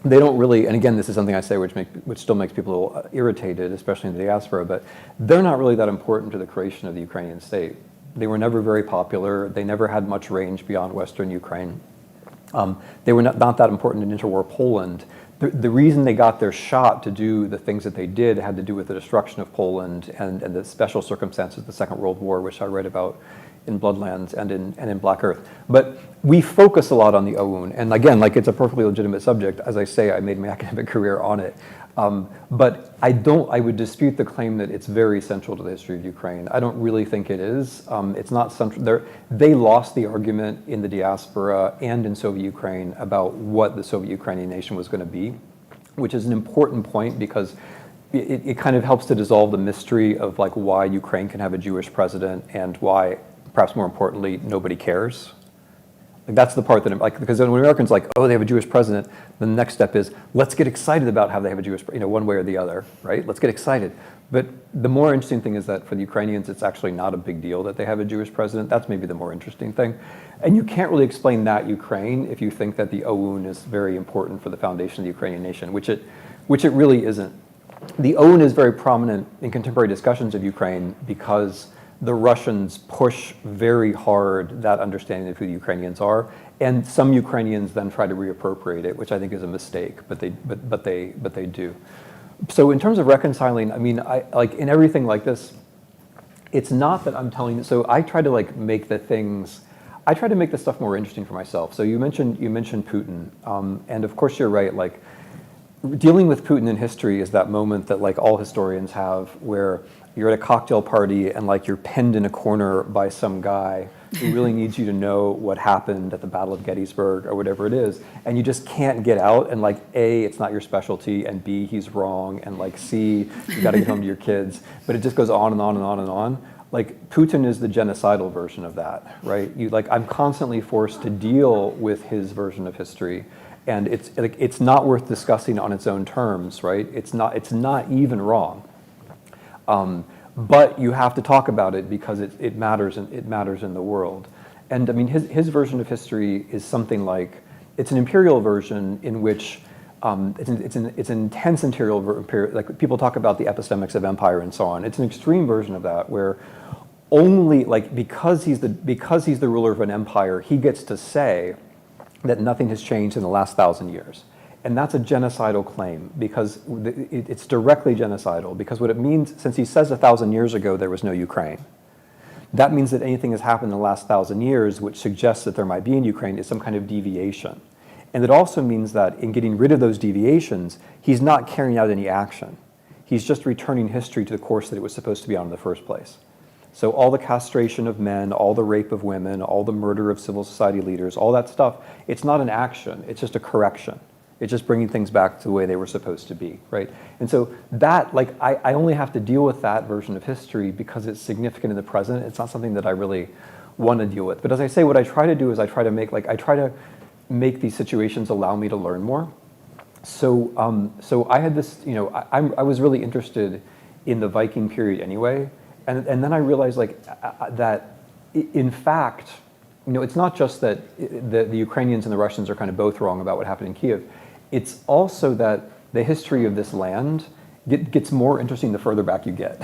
they don't really, and again, this is something I say which still makes people a little irritated, especially in the diaspora, but they're not really that important to the creation of the Ukrainian state. They were never very popular. They never had much range beyond Western Ukraine. They were not that important in interwar Poland. The reason they got their shot to do the things that they did had to do with the destruction of Poland and the special circumstances of the Second World War, which I write about in Bloodlands and in Black Earth. But we focus a lot on the OUN, and again, like it's a perfectly legitimate subject. As I say, I made my academic career on it. But I would dispute the claim that it's very central to the history of Ukraine. I don't really think it is. It's not central. They lost the argument in the diaspora and in Soviet Ukraine about what the Soviet Ukrainian nation was going to be, which is an important point because it kind of helps to dissolve the mystery of like why Ukraine can have a Jewish president and why, perhaps more importantly, nobody cares. Like that's the part that, like, because when Americans like, oh, they have a Jewish president, the next step is, let's get excited about how they have a Jewish, one way or the other, right? Let's get excited. But the more interesting thing is that for the Ukrainians, it's actually not a big deal that they have a Jewish president. That's maybe the more interesting thing. And you can't really explain that Ukraine if you think that the OUN is very important for the foundation of the Ukrainian nation, which it really isn't. The OUN is very prominent in contemporary discussions of Ukraine because the Russians push very hard that understanding of who the Ukrainians are, and some Ukrainians then try to reappropriate it, which I think is a mistake, but they do. So in terms of reconciling, I mean, I like in everything like this, it's not that I'm telling you. So I try to like make the stuff more interesting for myself. So you mentioned Putin, and of course you're right. Like dealing with Putin in history is that moment that like all historians have, where you're at a cocktail party and like you're pinned in a corner by some guy who really needs you to know what happened at the Battle of Gettysburg or whatever it is, and you just can't get out, and like A, it's not your specialty, and B, he's wrong, and like C, you gotta get home to your kids, but it just goes on and on and on and on. Like Putin is the genocidal version of that, right? I'm constantly forced to deal with his version of history, and it's not worth discussing on its own terms, right? It's not even wrong. But you have to talk about it because it matters in the world. And I mean, his version of history is something like, it's an imperial version in which it's an intense imperial, like people talk about the epistemics of empire and so on. It's an extreme version of that where only like because he's the ruler of an empire, he gets to say that nothing has changed in the last 1,000 years. And that's a genocidal claim because it's directly genocidal, because what it means, since he says 1,000 years ago there was no Ukraine, that means that anything has happened in the last 1,000 years which suggests that there might be in Ukraine is some kind of deviation. And it also means that in getting rid of those deviations, he's not carrying out any action. He's just returning history to the course that it was supposed to be on in the first place. So all the castration of men, all the rape of women, all the murder of civil society leaders, all that stuff, it's not an action, it's just a correction. It's just bringing things back to the way they were supposed to be, right? And so that, like, I only have to deal with that version of history because it's significant in the present. It's not something that I really want to deal with. But as I say, what I try to do is I try to make these situations allow me to learn more. So I had this, I was really interested in the Viking period anyway. And then I realized like that in fact, it's not just that the Ukrainians and the Russians are kind of both wrong about what happened in Kiev. It's also that the history of this land gets more interesting the further back you get.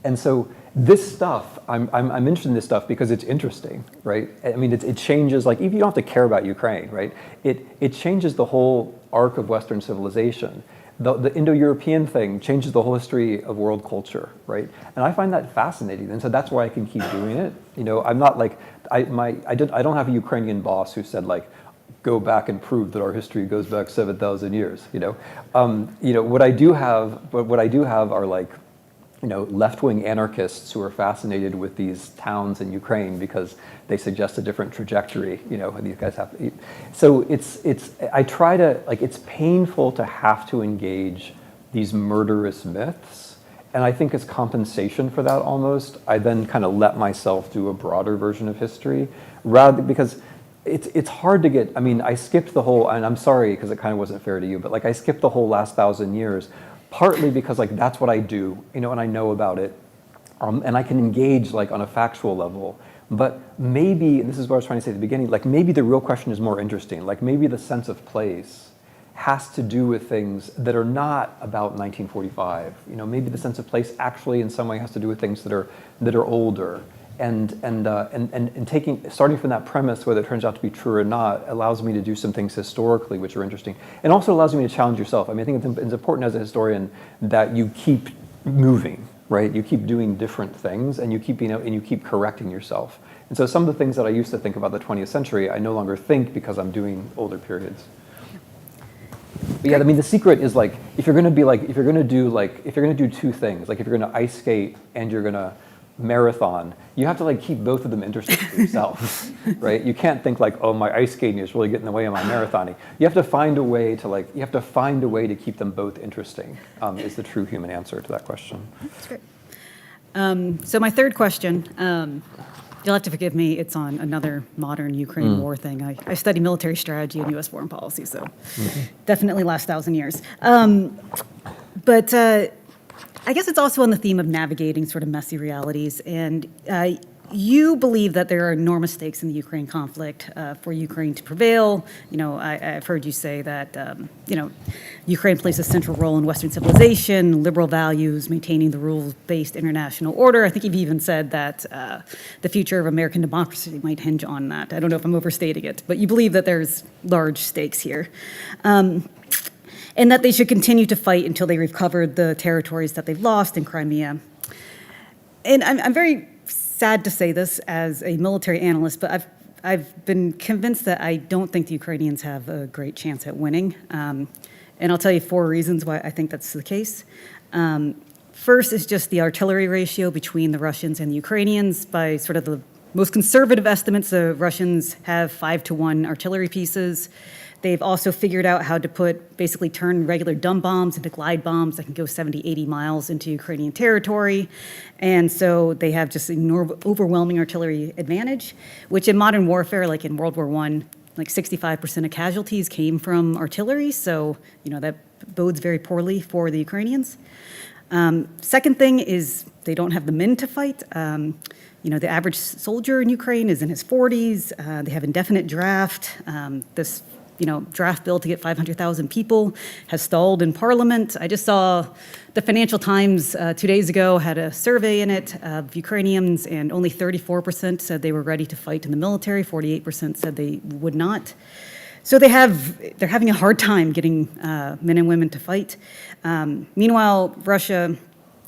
And so this stuff, I'm interested in this stuff because it's interesting, right? I mean, it changes, like, even you don't have to care about Ukraine, right? It changes the whole arc of Western civilization. The Indo-European thing changes the whole history of world culture, right? And I find that fascinating, and so that's why I can keep doing it. I'm not like, I don't have a Ukrainian boss who said like, go back and prove that our history goes back 7,000 years. What I do have are like, left-wing anarchists who are fascinated with these towns in Ukraine because they suggest a different trajectory. These guys have. So I try to, like, it's painful to have to engage these murderous myths, and I think as compensation for that, almost, I then kind of let myself do a broader version of history, because it's hard to get. I mean, I skipped the whole, and I'm sorry because it kind of wasn't fair to you, but like I skipped the whole last 1,000 years. Partly because like that's what I do, and I know about it, and I can engage like on a factual level. But maybe, and this is what I was trying to say at the beginning, like maybe the real question is more interesting. Like maybe the sense of place has to do with things that are not about 1945. Maybe the sense of place actually in some way has to do with things that are older. And starting from that premise, whether it turns out to be true or not, allows me to do some things historically which are interesting, and also allows me to challenge yourself. I mean, I think it's important as a historian that you keep moving, right? You keep doing different things, and you keep correcting yourself. And so some of the things that I used to think about the 20th century, I no longer think because I'm doing older periods. But yeah, I mean, the secret is like if you're going to do two things, like if you're going to ice skate and you're going to marathon, you have to like keep both of them interesting for yourself, right? You can't think like, oh, my ice skating is really getting in the way of my marathoning. You have to find a way to keep them both interesting. Is the true human answer to that question. That's great. So my third question, you'll have to forgive me, it's on another modern Ukraine war thing. I study military strategy and U.S. foreign policy, so definitely last 1,000 years. But I guess it's also on the theme of navigating sort of messy realities. And you believe that there are enormous stakes in the Ukraine conflict for Ukraine to prevail. I've heard you say that, Ukraine plays a central role in Western civilization, liberal values, maintaining the rules-based international order. I think you've even said that the future of American democracy might hinge on that. I don't know if I'm overstating it, but you believe that there's large stakes here. And that they should continue to fight until they recovered the territories that they've lost in Crimea. And I'm very sad to say this as a military analyst, but I've been convinced that I don't think the Ukrainians have a great chance at winning. And I'll tell you 4 reasons why I think that's the case. First is just the artillery ratio between the Russians and the Ukrainians. By sort of the most conservative estimates, the Russians have 5-to-1 artillery pieces. They've also figured out how to basically turn regular dumb bombs into glide bombs that can go 70, 80 miles into Ukrainian territory. And so they have just an overwhelming artillery advantage, which in modern warfare, like in World War I, like 65% of casualties came from artillery. So, that bodes very poorly for the Ukrainians. Second thing is they don't have the men to fight. The average soldier in Ukraine is in his 40s. They have indefinite draft. This draft bill to get 500,000 people has stalled in Parliament. I just saw the Financial Times 2 days ago had a survey in it of Ukrainians, and only 34% said they were ready to fight in the military. 48% said they would not. So they're having a hard time getting men and women to fight. Meanwhile, Russia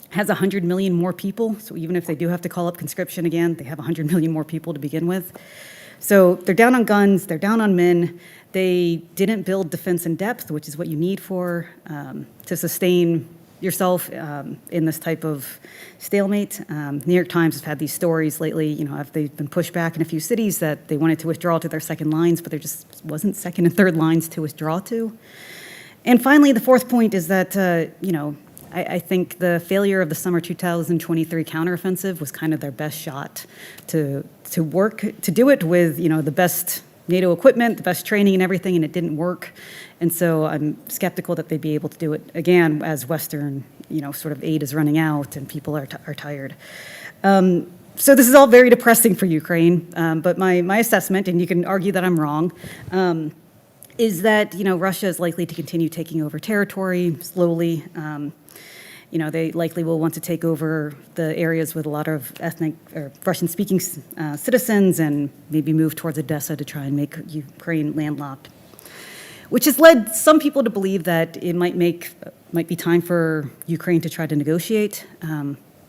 has 100 million more people. So even if they do have to call up conscription again, they have 100 million more people to begin with. So they're down on guns, they're down on men. They didn't build defense in depth, which is what you need to sustain yourself in this type of stalemate. New York Times has had these stories lately, they've been pushed back in a few cities that they wanted to withdraw to their second lines, but there just wasn't second and third lines to withdraw to. And finally, the fourth point is that, I think the failure of the summer 2023 counteroffensive was kind of their best shot to do it with, the best NATO equipment, the best training and everything, and it didn't work. And so I'm skeptical that they'd be able to do it again as Western sort of aid is running out and people are tired. So this is all very depressing for Ukraine, but my assessment, and you can argue that I'm wrong, is that Russia is likely to continue taking over territory slowly. They likely will want to take over the areas with a lot of ethnic or Russian-speaking citizens and maybe move towards Odessa to try and make Ukraine landlocked, which has led some people to believe that it might be time for Ukraine to try to negotiate.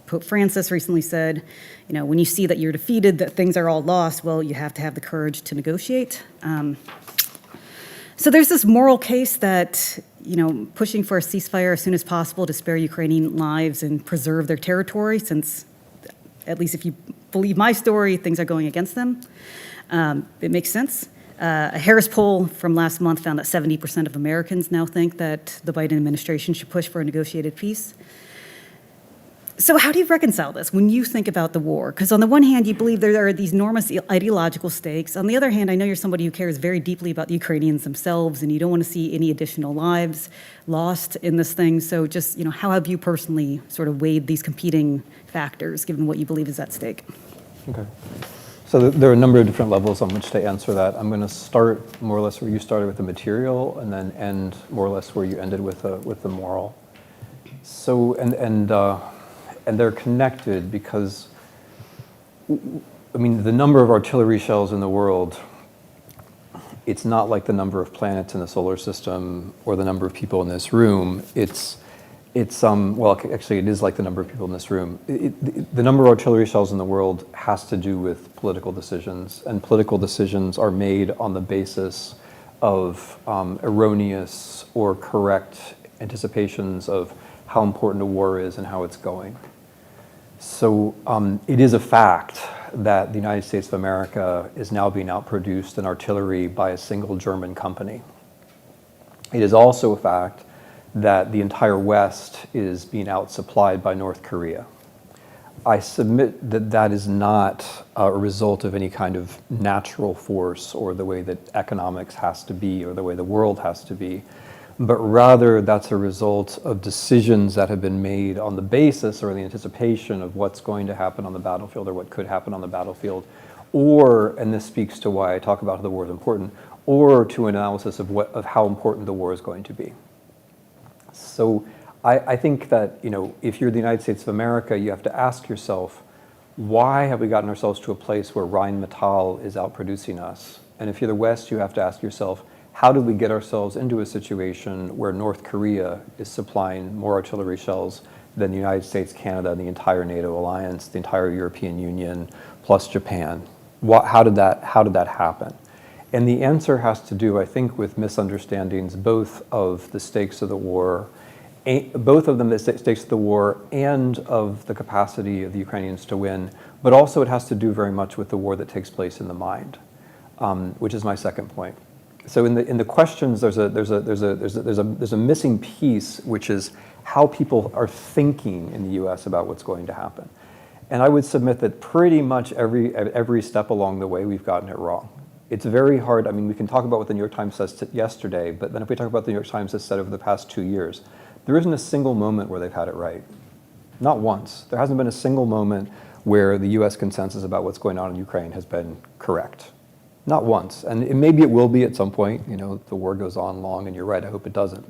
Pope Francis recently said, when you see that you're defeated, that things are all lost, well, you have to have the courage to negotiate. So there's this moral case that, pushing for a ceasefire as soon as possible to spare Ukrainian lives and preserve their territory, since, at least if you believe my story, things are going against them. It makes sense. A Harris poll from last month found that 70% of Americans now think that the Biden administration should push for a negotiated peace. So how do you reconcile this when you think about the war? Because on the one hand, you believe there are these enormous ideological stakes. On the other hand, I know you're somebody who cares very deeply about the Ukrainians themselves, and you don't want to see any additional lives lost in this thing. So just, how have you personally sort of weighed these competing factors, given what you believe is at stake? Okay. So there are a number of different levels on which to answer that. I'm going to start more or less where you started with the material, and then end more or less where you ended with the moral. So, and they're connected because, the number of artillery shells in the world, it's not like the number of planets in the solar system or the number of people in this room. Well, actually, it is like the number of people in this room. The number of artillery shells in the world has to do with political decisions, and political decisions are made on the basis of erroneous or correct anticipations of how important a war is and how it's going. So it is a fact that the United States of America is now being outproduced in artillery by a single German company. It is also a fact that the entire West is being outsupplied by North Korea. I submit that that is not a result of any kind of natural force or the way that economics has to be or the way the world has to be, but rather that's a result of decisions that have been made on the basis or the anticipation of what's going to happen on the battlefield or what could happen on the battlefield, or, and this speaks to why I talk about how the war is important, or to an analysis of how important the war is going to be. So I think that, if you're the United States of America, you have to ask yourself, why have we gotten ourselves to a place where Rheinmetall is outproducing us? And if you're the West, you have to ask yourself, how did we get ourselves into a situation where North Korea is supplying more artillery shells than the United States, Canada, and the entire NATO alliance, the entire European Union, plus Japan? How did that happen? And the answer has to do, I think, with misunderstandings both of the stakes of the war, both of the stakes of the war and of the capacity of the Ukrainians to win, but also it has to do very much with the war that takes place in the mind, which is my second point. So in the questions, there's a missing piece, which is how people are thinking in the U.S. about what's going to happen. And I would submit that pretty much every step along the way, we've gotten it wrong. It's very hard. We can talk about what the New York Times says yesterday, but then if we talk about what the New York Times has said over the past 2 years, there isn't a single moment where they've had it right. Not once. There hasn't been a single moment where the U.S. consensus about what's going on in Ukraine has been correct. Not once. And maybe it will be at some point. The war goes on long, and you're right, I hope it doesn't.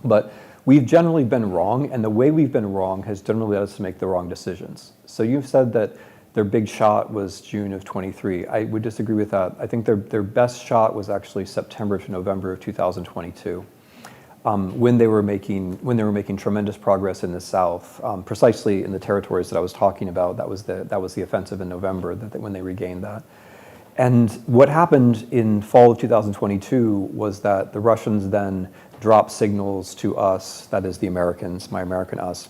But we've generally been wrong, and the way we've been wrong has generally led us to make the wrong decisions. So you've said that their big shot was June of 23. I would disagree with that. I think their best shot was actually September to November of 2022, when they were making tremendous progress in the South, precisely in the territories that I was talking about. That was the offensive in November when they regained that. And what happened in fall of 2022 was that the Russians then dropped signals to us, that is the Americans, my American us,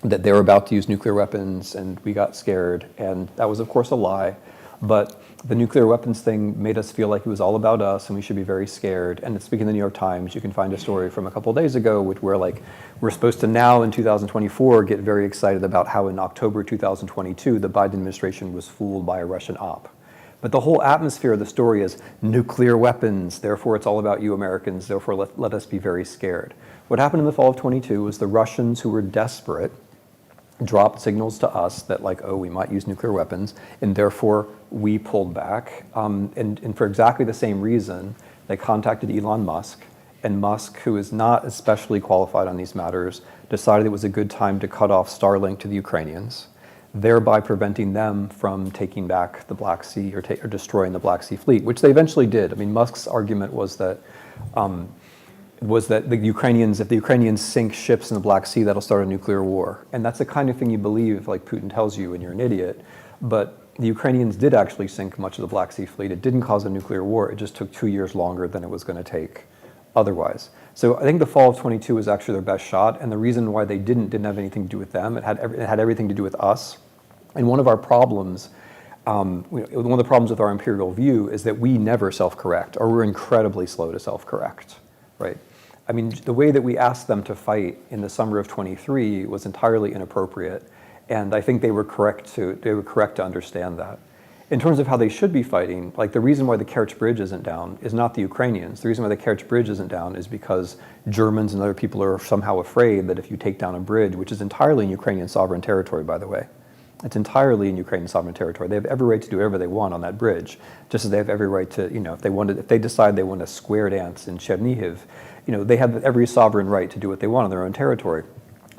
that they were about to use nuclear weapons, and we got scared. And that was, of course, a lie. But the nuclear weapons thing made us feel like it was all about us, and we should be very scared. And speaking of the New York Times, you can find a story from a couple of days ago, where we're supposed to now in 2024 get very excited about how in October 2022 the Biden administration was fooled by a Russian op. But the whole atmosphere of the story is nuclear weapons, therefore it's all about you Americans, therefore let us be very scared. What happened in the fall of 22 was the Russians, who were desperate, dropped signals to us that, like, oh, we might use nuclear weapons, and therefore we pulled back. And for exactly the same reason, they contacted Elon Musk, and Musk, who is not especially qualified on these matters, decided it was a good time to cut off Starlink to the Ukrainians, thereby preventing them from taking back the Black Sea or destroying the Black Sea fleet, which they eventually did. I mean, Musk's argument was that the Ukrainians, if the Ukrainians sink ships in the Black Sea, that'll start a nuclear war. And that's the kind of thing you believe, like Putin tells you, and you're an idiot. But the Ukrainians did actually sink much of the Black Sea fleet. It didn't cause a nuclear war. It just took 2 years longer than it was going to take otherwise. So I think the fall of 22 was actually their best shot. And the reason why they didn't have anything to do with them. It had everything to do with us. And one of our problems, one of the problems with our imperial view is that we never self-correct, or we're incredibly slow to self-correct, right? I mean, the way that we asked them to fight in the summer of 23 was entirely inappropriate, and I think they were correct to understand that. In terms of how they should be fighting, like, the reason why the Kerch Bridge isn't down is not the Ukrainians. The reason why the Kerch Bridge isn't down is because Germans and other people are somehow afraid that if you take down a bridge, which is entirely in Ukrainian sovereign territory, by the way, it's entirely in Ukrainian sovereign territory. They have every right to do whatever they want on that bridge, just as they have every right to, if they decide they want to square dance in Chernihiv, they have every sovereign right to do what they want on their own territory.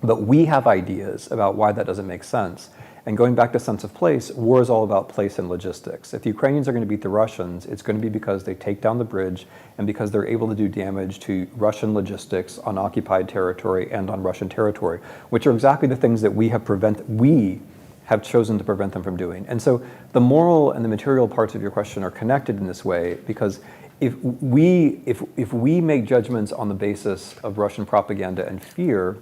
But we have ideas about why that doesn't make sense. And going back to sense of place, war is all about place and logistics. If the Ukrainians are going to beat the Russians, it's going to be because they take down the bridge and because they're able to do damage to Russian logistics on occupied territory and on Russian territory, which are exactly the things that we have chosen to prevent them from doing. And so the moral and the material parts of your question are connected in this way, because if we make judgments on the basis of Russian propaganda and fear,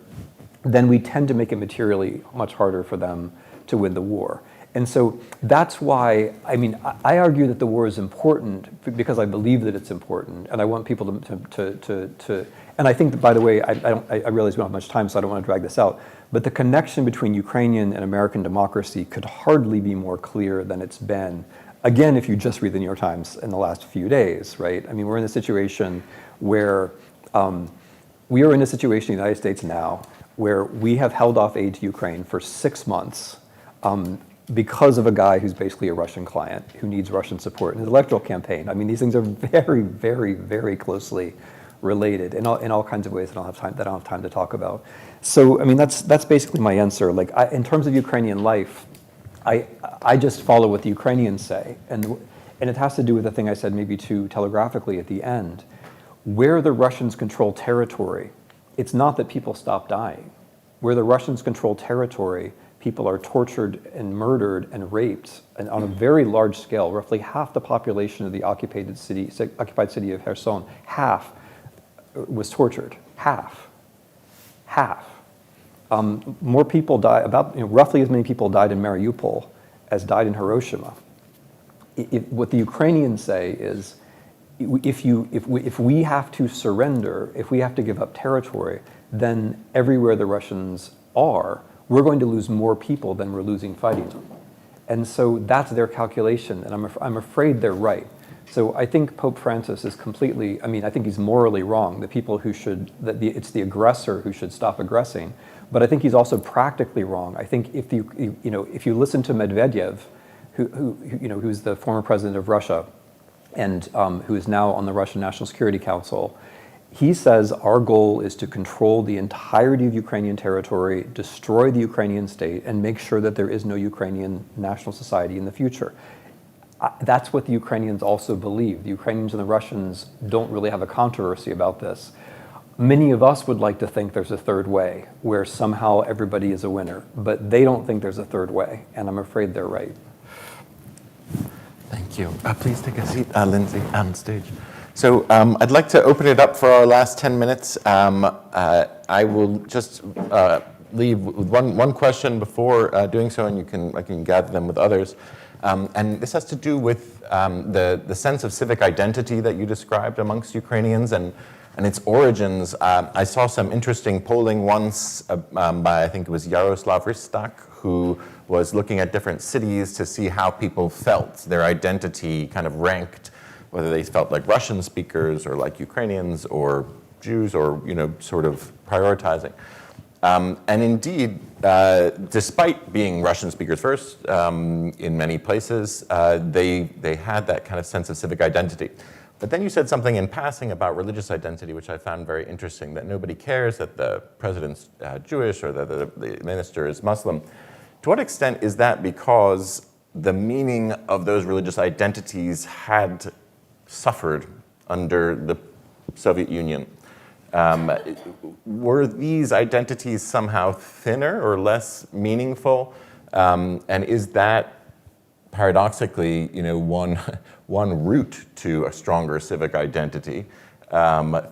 then we tend to make it materially much harder for them to win the war. And so that's why, I argue that the war is important because I believe that it's important, and I want people to and I think that, by the way, I realize we don't have much time, so I don't want to drag this out, but the connection between Ukrainian and American democracy could hardly be more clear than it's been. Again, if you just read the New York Times in the last few days, right? I mean, we're in a situation where we are in a situation in the United States now where we have held off aid to Ukraine for 6 months because of a guy who's basically a Russian client who needs Russian support in his electoral campaign. I mean, these things are very, very, very closely related in all kinds of ways that I don't have time to talk about. So, I mean, that's basically my answer. Like, in terms of Ukrainian life, I just follow what the Ukrainians say, and it has to do with the thing I said maybe too telegraphically at the end. Where the Russians control territory, it's not that people stop dying. Where the Russians control territory, people are tortured and murdered and raped, and on a very large scale. Roughly half the population of the occupied city of Kherson, half was tortured. Half. More people died, roughly as many people died in Mariupol as died in Hiroshima. What the Ukrainians say is, if we have to surrender, if we have to give up territory, then everywhere the Russians are, we're going to lose more people than we're losing fighting them. And so that's their calculation, and I'm afraid they're right. So I think Pope Francis is completely, I think he's morally wrong, it's the aggressor who should stop aggressing, but I think he's also practically wrong. I think if you listen to Medvedev, who's the former president of Russia, and who is now on the Russian National Security Council, he says our goal is to control the entirety of Ukrainian territory, destroy the Ukrainian state, and make sure that there is no Ukrainian national society in the future. That's what the Ukrainians also believe. The Ukrainians and the Russians don't really have a controversy about this. Many of us would like to think there's a third way, where somehow everybody is a winner, but they don't think there's a third way, and I'm afraid they're right. Thank you. Please take a seat, Lindsey, on stage. So I'd like to open it up for our last 10 minutes. I will just leave with one question before doing so, and I can gather them with others. And this has to do with the sense of civic identity that you described amongst Ukrainians. And and its origins. I saw some interesting polling once by, I think it was Jaroslav Ristak, who was looking at different cities to see how people felt, their identity kind of ranked, whether they felt like Russian speakers or like Ukrainians or Jews, or sort of prioritizing. And indeed, despite being Russian speakers first in many places, they had that kind of sense of civic identity. But then you said something in passing about religious identity, which I found very interesting, that nobody cares that the president's Jewish or that the minister is Muslim. To what extent is that because the meaning of those religious identities had suffered under the Soviet Union? Were these identities somehow thinner or less meaningful? And is that paradoxically, one route to a stronger civic identity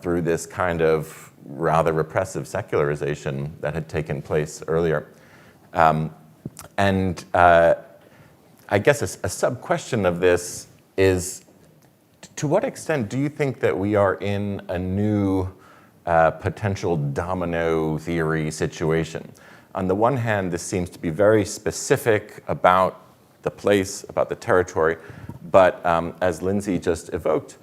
through this kind of rather repressive secularization that had taken place earlier? And I guess a sub-question of this is, to what extent do you think that we are in a new potential domino theory situation? On the one hand, this seems to be very specific about the place, about the territory, but as Lindsey just evoked,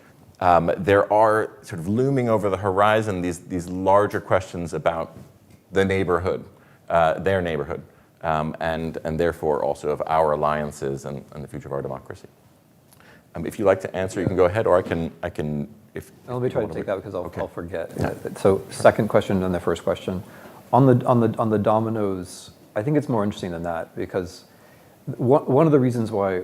there are sort of looming over the horizon these larger questions about the neighborhood, their neighborhood, and therefore also of our alliances and the future of our democracy. If you'd like to answer, you can go ahead, or I can. If let me try to take that because I'll forget. Yeah. So second question, then the first question, on the dominoes. I think it's more interesting than that, because one of the reasons why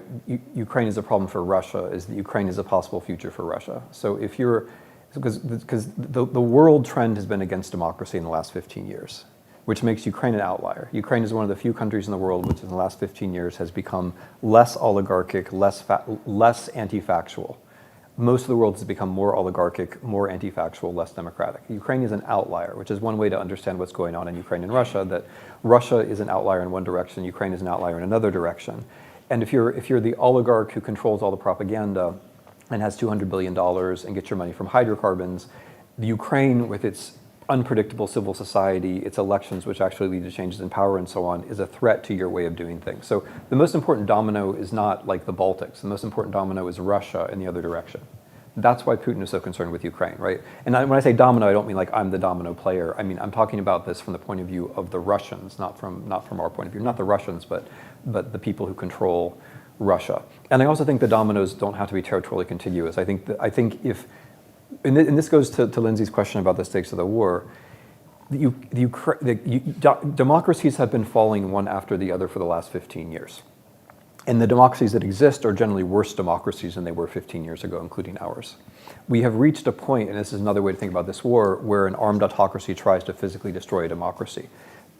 Ukraine is a problem for Russia is that Ukraine is a possible future for Russia. So because the world trend has been against democracy in the last 15 years, which makes Ukraine an outlier. Ukraine is one of the few countries in the world which in the last 15 years has become less oligarchic, less anti-factual. Most of the world has become more oligarchic, more anti-factual, less democratic. Ukraine is an outlier, which is one way to understand what's going on in Ukraine and Russia, that Russia is an outlier in one direction, Ukraine is an outlier in another direction. And if you're the oligarch who controls all the propaganda and has $200 billion and gets your money from hydrocarbons, the Ukraine, with its unpredictable civil society, its elections, which actually lead to changes in power and so on, is a threat to your way of doing things. So the most important domino is not like the Baltics. The most important domino is Russia in the other direction. That's why Putin is so concerned with Ukraine, right? And when I say domino, I don't mean like I'm the domino player. I mean, I'm talking about this from the point of view of the Russians, not from our point of view. Not the Russians, but the people who control Russia. And I also think the dominoes don't have to be territorially contiguous. I think if, and this goes to Lindsey's question about the stakes of the war, democracies have been falling one after the other for the last 15 years. And the democracies that exist are generally worse democracies than they were 15 years ago, including ours. We have reached a point, and this is another way to think about this war, where an armed autocracy tries to physically destroy a democracy.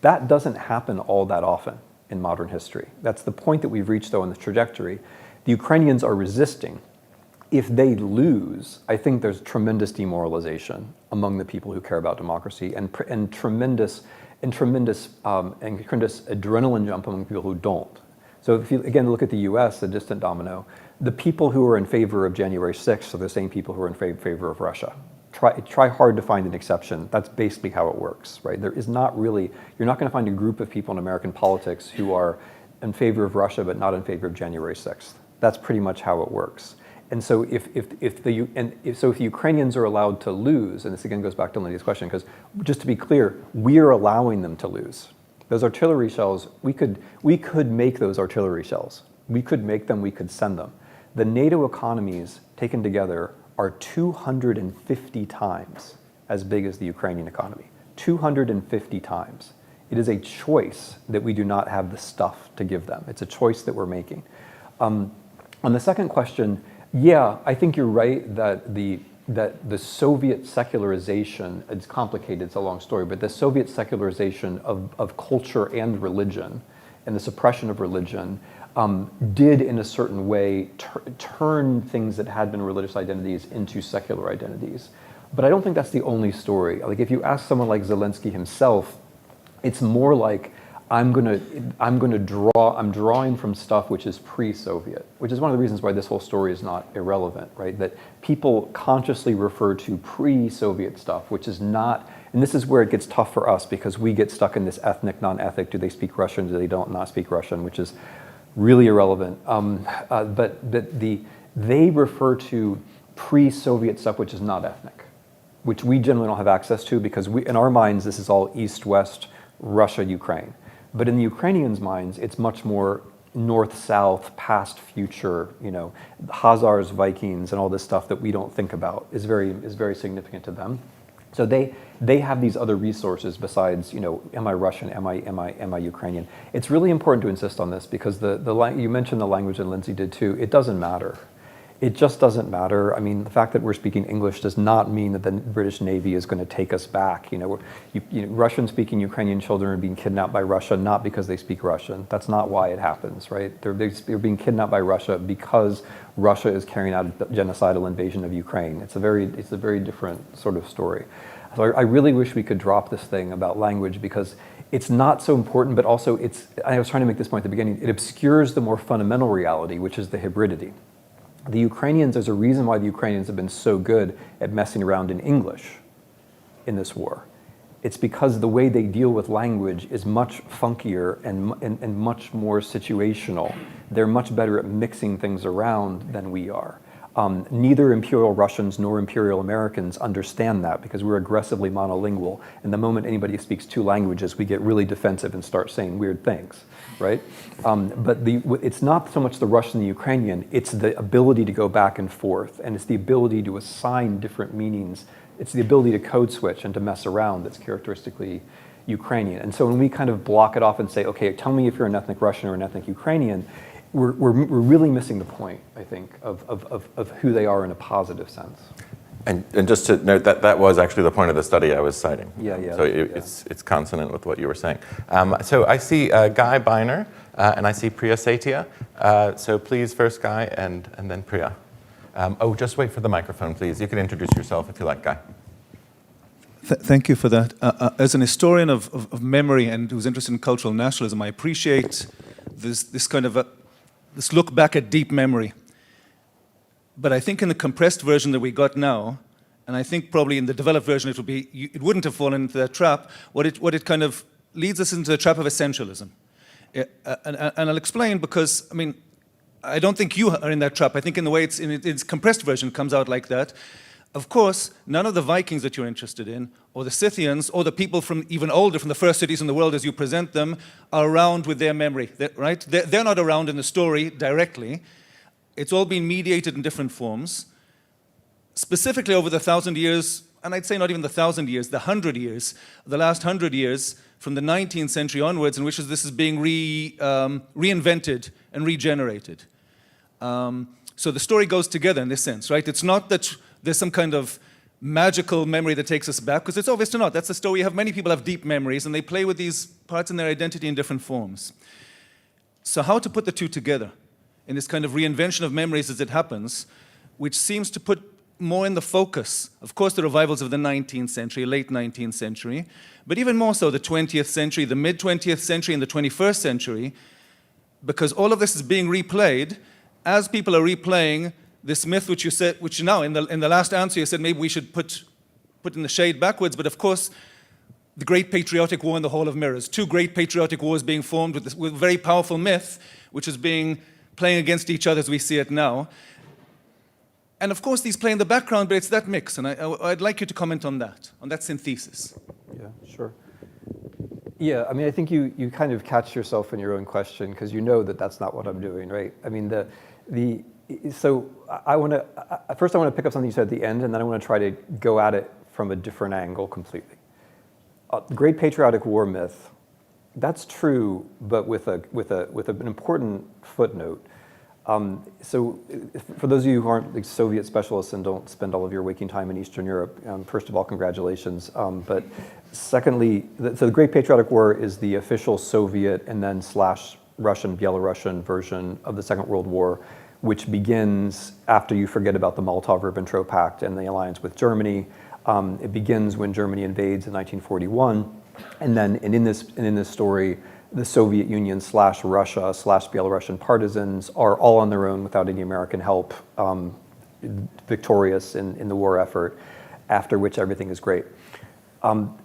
That doesn't happen all that often in modern history. That's the point that we've reached, though, in this trajectory. The Ukrainians are resisting. If they lose, I think there's tremendous demoralization among the people who care about democracy, and tremendous adrenaline jump among people who don't. So if you, again, look at the US, the distant domino, the people who are in favor of January 6th are the same people who are in favor of Russia. Try hard to find an exception. That's basically how it works, right? There is not really, you're not going to find a group of people in American politics who are in favor of Russia but not in favor of January 6th. That's pretty much how it works. And so if the Ukrainians are allowed to lose, and this again goes back to Lindsey's question, because just to be clear, we are allowing them to lose. Those artillery shells, we could make those artillery shells. We could make them, we could send them. The NATO economies taken together are 250 times as big as the Ukrainian economy. 250 times. It is a choice that we do not have the stuff to give them. It's a choice that we're making. On the second question, yeah, I think you're right that the Soviet secularization, it's complicated, it's a long story, but the Soviet secularization of culture and religion and the suppression of religion did in a certain way turn things that had been religious identities into secular identities. But I don't think that's the only story. Like if you ask someone like Zelensky himself, it's more like, I'm drawing from stuff which is pre-Soviet, which is one of the reasons why this whole story is not irrelevant, right? That people consciously refer to pre-Soviet stuff, which is not, and this is where it gets tough for us because we get stuck in this ethnic, non-ethnic, do they speak Russian, do they don't not speak Russian, which is really irrelevant. They refer to pre-Soviet stuff which is not ethnic, which we generally don't have access to because in our minds, this is all East-West, Russia, Ukraine. But in the Ukrainians' minds, it's much more north-south, past, future, Khazars, Vikings, and all this stuff that we don't think about is very significant to them. So they have these other resources besides, am I Russian, am I Ukrainian? It's really important to insist on this because you mentioned the language and Lindsey did too. It doesn't matter. It just doesn't matter. I mean, the fact that we're speaking English does not mean that the British Navy is going to take us back. Russian-speaking Ukrainian children are being kidnapped by Russia not because they speak Russian. That's not why it happens, right? They're being kidnapped by Russia because Russia is carrying out a genocidal invasion of Ukraine. It's a very different sort of story. So I really wish we could drop this thing about language because it's not so important, but also I was trying to make this point at the beginning, it obscures the more fundamental reality, which is the hybridity. The Ukrainians, there's a reason why the Ukrainians have been so good at messing around in English in this war. It's because the way they deal with language is much funkier and much more situational. They're much better at mixing things around than we are. Neither Imperial Russians nor Imperial Americans understand that because we're aggressively monolingual. And the moment anybody speaks two languages, we get really defensive and start saying weird things, right? But it's not so much the Russian and the Ukrainian, it's the ability to go back and forth, and it's the ability to assign different meanings. It's the ability to code switch and to mess around that's characteristically Ukrainian. And so when we kind of block it off and say, okay, tell me if you're an ethnic Russian or an ethnic Ukrainian, we're really missing the point, I think, of who they are in a positive sense. And just to note that was actually the point of the study I was citing. Yeah. So it's consonant with what you were saying. So I see Guy Biner and I see Priya Satia. So please, first Guy and then Priya. Just wait for the microphone, please. You can introduce yourself if you like, Guy. Thank you for that. As an historian of memory and who's interested in cultural nationalism, I appreciate this kind of this look back at deep memory. But I think in the compressed version that we got now, and I think probably in the developed version it wouldn't have fallen into that trap, what it kind of leads us into the trap of essentialism. And I'll explain because, I mean, I don't think you are in that trap. I think in the way it's in its compressed version comes out like that. Of course, none of the Vikings that you're interested in, or the Scythians, or the people from even older, from the first cities in the world as you present them, are around with their memory, right? They're not around in the story directly. It's all been mediated in different forms. Specifically over the 1,000 years, and I'd say not even the 1,000 years, the 100 years, the last 100 years, from the 19th century onwards, in which this is being reinvented and regenerated. So the story goes together in this sense, right? It's not that there's some kind of magical memory that takes us back, because it's obvious to not. That's the story. Many people have deep memories, and they play with these parts in their identity in different forms. So how to put the two together in this kind of reinvention of memories as it happens, which seems to put more in the focus, of course, the revivals of the 19th century, late 19th century, but even more so the 20th century, the mid-20th century, and the 21st century, because all of this is being replayed as people are replaying this myth which you said, which now in the last answer you said maybe we should put in the shade backwards, but of course the Great Patriotic War and the Hall of Mirrors, two great patriotic wars being formed with very powerful myth, which is playing against each other as we see it now. And of course these play in the background, but it's that mix, and I'd like you to comment on that synthesis. Yeah, sure. Yeah, I mean, I think you kind of catch yourself in your own question because you know that that's not what I'm doing, right? I mean, so I want to, first I want to pick up something you said at the end, and then I want to try to go at it from a different angle completely. The Great Patriotic War myth, that's true, but with an important footnote. So for those of you who aren't like Soviet specialists and don't spend all of your waking time in Eastern Europe, first of all, congratulations. But secondly, so the Great Patriotic War is the official Soviet and then / Russian, Belarusian version of the Second World War, which begins after you forget about the Molotov-Ribbentrop Pact and the alliance with Germany. It begins when Germany invades in 1941, and in this story, the Soviet Union / Russia / Belarusian partisans are all on their own without any American help, victorious in the war effort, after which everything is great. And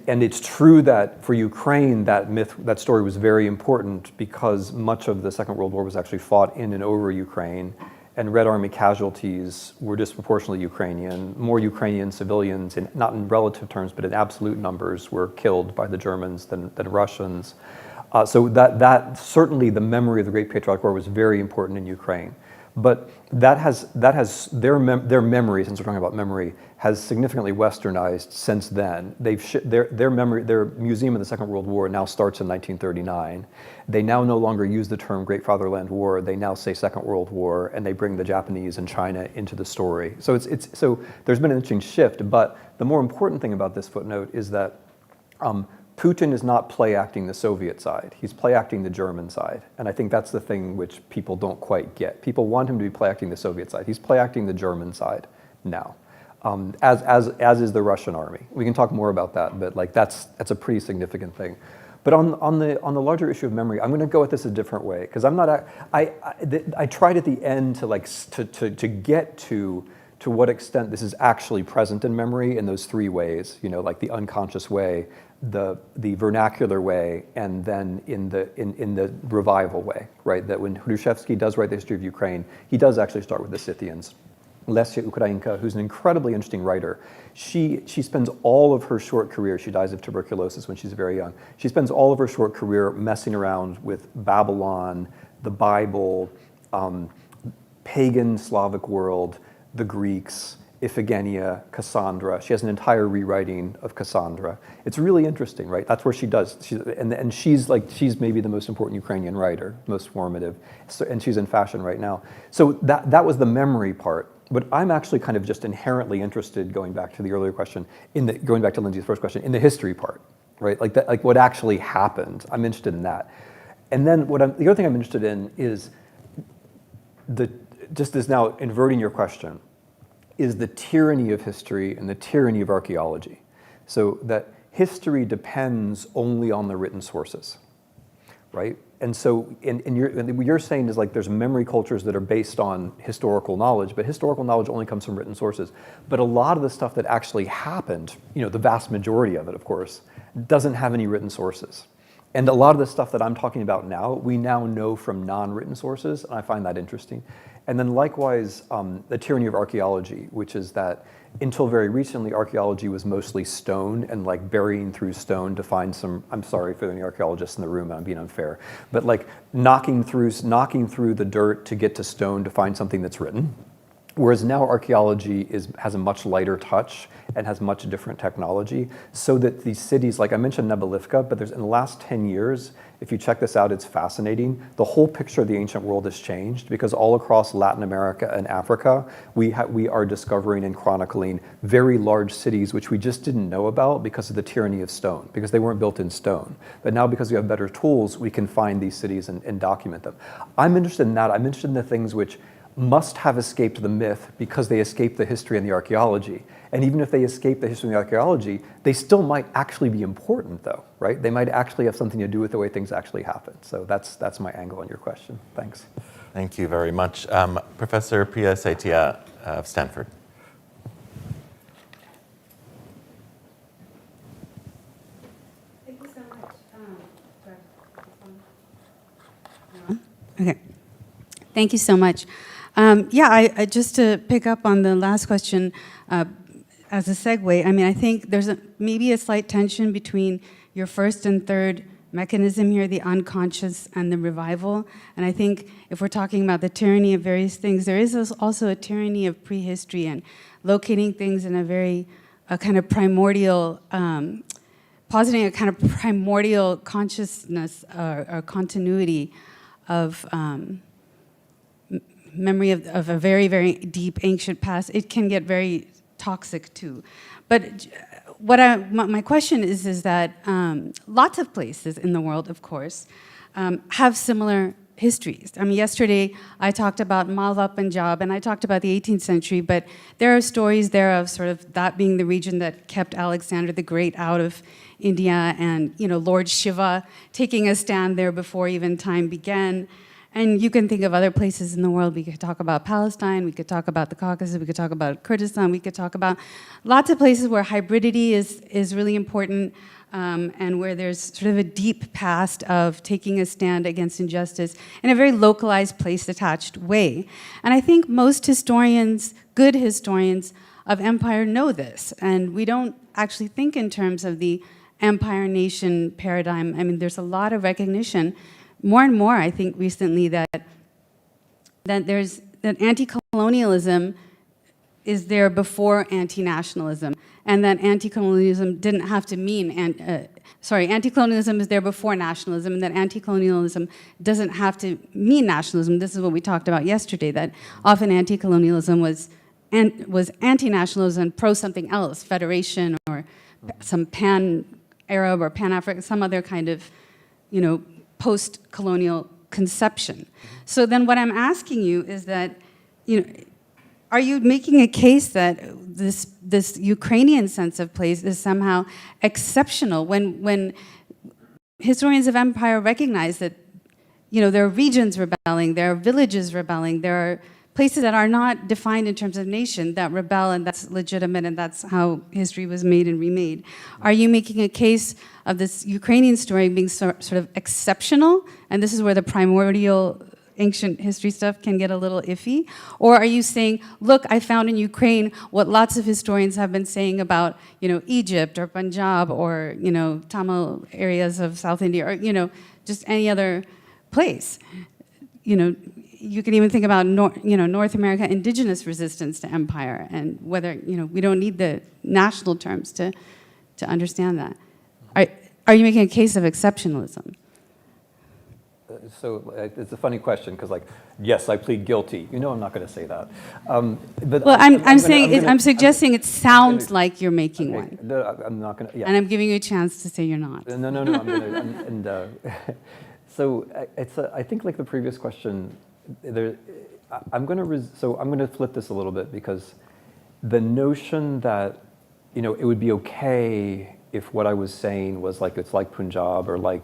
it's true that for Ukraine, that story was very important because much of the Second World War was actually fought in and over Ukraine, and Red Army casualties were disproportionately Ukrainian. More Ukrainian civilians, not in relative terms, but in absolute numbers, were killed by the Germans than Russians. So that certainly the memory of the Great Patriotic War was very important in Ukraine. But their memory, since we're talking about memory, has significantly westernized since then. Their museum of the Second World War now starts in 1939. They now no longer use the term Great Fatherland War. They now say Second World War, and they bring the Japanese and China into the story. So so there's been an interesting shift. But the more important thing about this footnote is that Putin is not play acting the Soviet side. He's play acting the German side. And I think that's the thing which people don't quite get. People want him to be play acting the Soviet side. He's play acting the German side now, as is the Russian army. We can talk more about that, but like that's a pretty significant thing. But on the larger issue of memory, I'm going to go at this a different way because I'm not. I tried at the end to get to what extent this is actually present in memory in those three ways. You know, like the unconscious way, the vernacular way, and then in the revival way, right? That when Hrushevsky does write the history of Ukraine, he does actually start with the Scythians. Lesya Ukrainka, who's an incredibly interesting writer, she spends all of her short career, she dies of tuberculosis when she's very young, she spends all of her short career messing around with Babylon, the Bible, pagan Slavic world, the Greeks, Iphigenia, Cassandra. She has an entire rewriting of Cassandra. It's really interesting, right? That's where she does. She's maybe the most important Ukrainian writer, most formative, and she's in fashion right now. So that was the memory part. But I'm actually kind of just inherently interested, going back to the earlier question, going back to Lindsey's first question, in the history part, right? Like what actually happened. I'm interested in that. And then the other thing I'm interested in is just as now inverting your question, is the tyranny of history and the tyranny of archaeology. So that history depends only on the written sources, right? And so what you're saying is like there's memory cultures that are based on historical knowledge, but historical knowledge only comes from written sources. But a lot of the stuff that actually happened, you know, the vast majority of it, of course, doesn't have any written sources. And a lot of the stuff that I'm talking about now, we now know from non-written sources, and I find that interesting. And then likewise, the tyranny of archaeology, which is that until very recently, archaeology was mostly stone and like burying through stone to find some, I'm sorry for any archaeologists in the room, I'm being unfair, but like knocking through the dirt to get to stone to find something that's written. Whereas now archaeology has a much lighter touch and has much different technology, so that these cities, like I mentioned Nebelivka, but in the last 10 years, if you check this out, it's fascinating. The whole picture of the ancient world has changed because all across Latin America and Africa, we are discovering and chronicling very large cities which we just didn't know about because of the tyranny of stone, because they weren't built in stone. But now because we have better tools, we can find these cities and document them. I'm interested in that. I'm interested in the things which must have escaped the myth because they escaped the history and the archaeology. And even if they escape the history and the archaeology, they still might actually be important though, right? They might actually have something to do with the way things actually happen. So that's my angle on your question. Thanks. Thank you very much. Professor Priya Saitia of Stanford. Thank you so much. Okay. Thank you so much. I just to pick up on the last question, as a segue, I mean, I think there's maybe a slight tension between your first and third mechanism here, the unconscious and the revival. And I think if we're talking about the tyranny of various things, there is also a tyranny of prehistory and locating things in a kind of primordial, positing a kind of primordial consciousness or continuity of memory of a very, very deep ancient past. It can get very toxic too. But my question is that lots of places in the world, of course, have similar histories. I mean, yesterday I talked about Malwa, Punjab, and I talked about the 18th century, but there are stories there of sort of that being the region that kept Alexander the Great out of India, and Lord Shiva taking a stand there before even time began. And you can think of other places in the world. We could talk about Palestine, we could talk about the Caucasus, we could talk about Kurdistan, we could talk about lots of places where hybridity is really important, and where there's sort of a deep past of taking a stand against injustice in a very localized, place-attached way. And I think most historians, good historians of empire, know this. And we don't actually think in terms of the empire-nation paradigm. I mean, there's a lot of recognition, more and more, I think, recently that anti-colonialism is there before anti-nationalism, and that anti-colonialism didn't have to mean, anti-colonialism is there before nationalism, and that anti-colonialism doesn't have to mean nationalism. This is what we talked about yesterday, that often anti-colonialism was anti-nationalism, pro something else, federation or some pan-Arab or pan-African, some other kind of, post-colonial conception. So then what I'm asking you is that, are you making a case that this Ukrainian sense of place is somehow exceptional when historians of empire recognize that, there are regions rebelling, there are villages rebelling, there are places that are not defined in terms of nation that rebel, and that's legitimate, and that's how history was made and remade. Are you making a case of this Ukrainian story being sort of exceptional, and this is where the primordial ancient history stuff can get a little iffy? Or are you saying, look, I found in Ukraine what lots of historians have been saying about, Egypt or Punjab or, Tamil areas of South India, or, just any other place? You can even think about North America indigenous resistance to empire, and whether we don't need the national terms to understand that. Are you making a case of exceptionalism? So it's a funny question because, yes, I plead guilty. I'm not going to say that. But well, I'm suggesting it sounds like you're making one. I'm not going to. Yeah. And I'm giving you a chance to say you're not. No. I'm going to. So I think like the previous question. I'm going to flip this a little bit, because the notion that it would be okay if what I was saying was it's like Punjab or like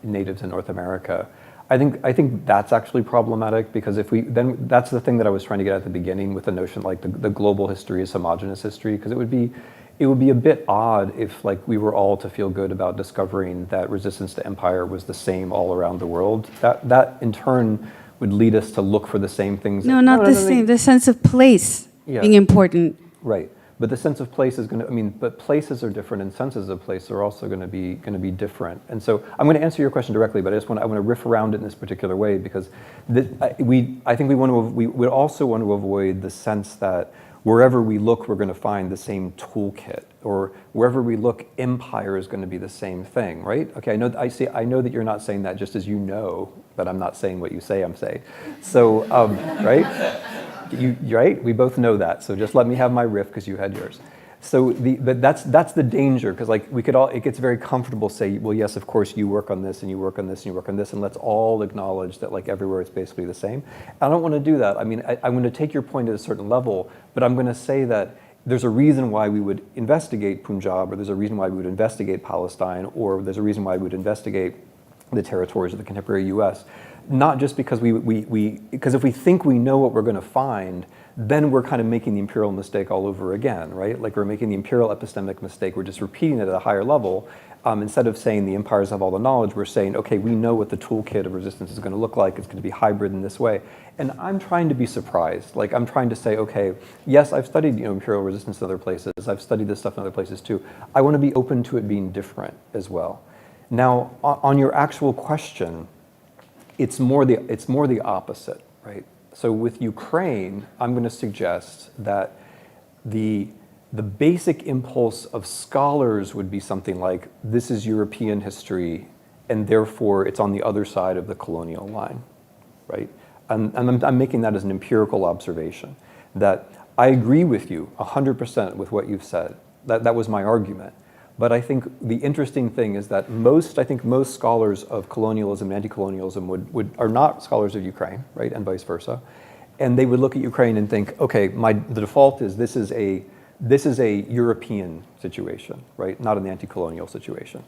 natives in North America. I think that's actually problematic, because that's the thing that I was trying to get at the beginning with the notion the global history is homogenous history, because it would be a bit odd if we were all to feel good about discovering that resistance to empire was the same all around the world. That in turn would lead us to look for the same things. No, not the same. The sense of place being important. Right, but the sense of place is going to. But places are different, and senses of place are also going to be different. And so I'm going to answer your question directly, but I want to riff around it in this particular way, because I think we would also want to avoid the sense that wherever we look, we're going to find the same toolkit, or wherever we look, empire is going to be the same thing, right? Okay, I know that you're not saying that, just as you know that I'm not saying what you say I'm saying. So, right? Right? We both know that. So just let me have my riff, because you had yours. So but that's the danger, because it gets very comfortable to say, well, yes, of course you work on this and you work on this and you work on this, and let's all acknowledge that everywhere it's basically the same. I don't want to do that. I'm going to take your point at a certain level, but I'm going to say that there's a reason why we would investigate Punjab, or there's a reason why we would investigate Palestine, or there's a reason why we would investigate the territories of the contemporary U.S. Not just because because if we think we know what we're going to find, then we're kind of making the imperial mistake all over again, right? We're making the imperial epistemic mistake. We're just repeating it at a higher level. Instead of saying the empires have all the knowledge, we're saying, okay, we know what the toolkit of resistance is going to look like. It's going to be hybrid in this way. And I'm trying to be surprised. I'm trying to say, okay, yes, I've studied imperial resistance in other places. I've studied this stuff in other places too. I want to be open to it being different as well. Now, on your actual question, it's more the opposite, right? So with Ukraine, I'm going to suggest that the basic impulse of scholars would be something like, this is European history, and therefore it's on the other side of the colonial line, right? And I'm making that as an empirical observation, that I agree with you 100% with what you've said. That was my argument. But I think the interesting thing is that most scholars of colonialism and anti-colonialism are not scholars of Ukraine, right, and vice versa. And they would look at Ukraine and think, okay, the default is this is a European situation, right, not an anti-colonial situation.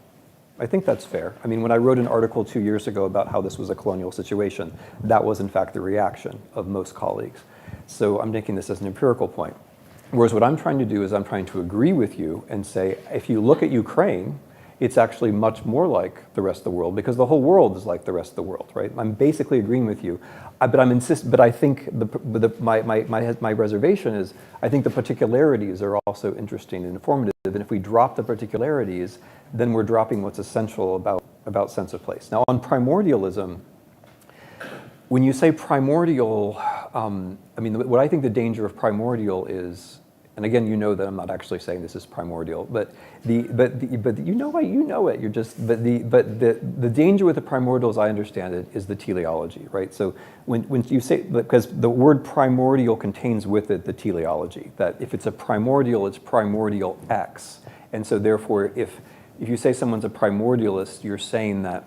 I think that's fair. I mean, when I wrote an article 2 years ago about how this was a colonial situation, that was in fact the reaction of most colleagues. So I'm making this as an empirical point. Whereas what I'm trying to do is I'm trying to agree with you and say, if you look at Ukraine, it's actually much more like the rest of the world, because the whole world is like the rest of the world, right? I'm basically agreeing with you, but I think my reservation is, I think the particularities are also interesting and informative, and if we drop the particularities, then we're dropping what's essential about sense of place. Now, on primordialism, when you say primordial, I mean, what I think the danger of primordial is, and again, you know that I'm not actually saying this is primordial, but you know it. You're just, the danger with the primordial, as I understand it, is the teleology, right? So when you say, because the word primordial contains with it the teleology, that if it's a primordial, it's primordial X, and so therefore, if you say someone's a primordialist, you're saying that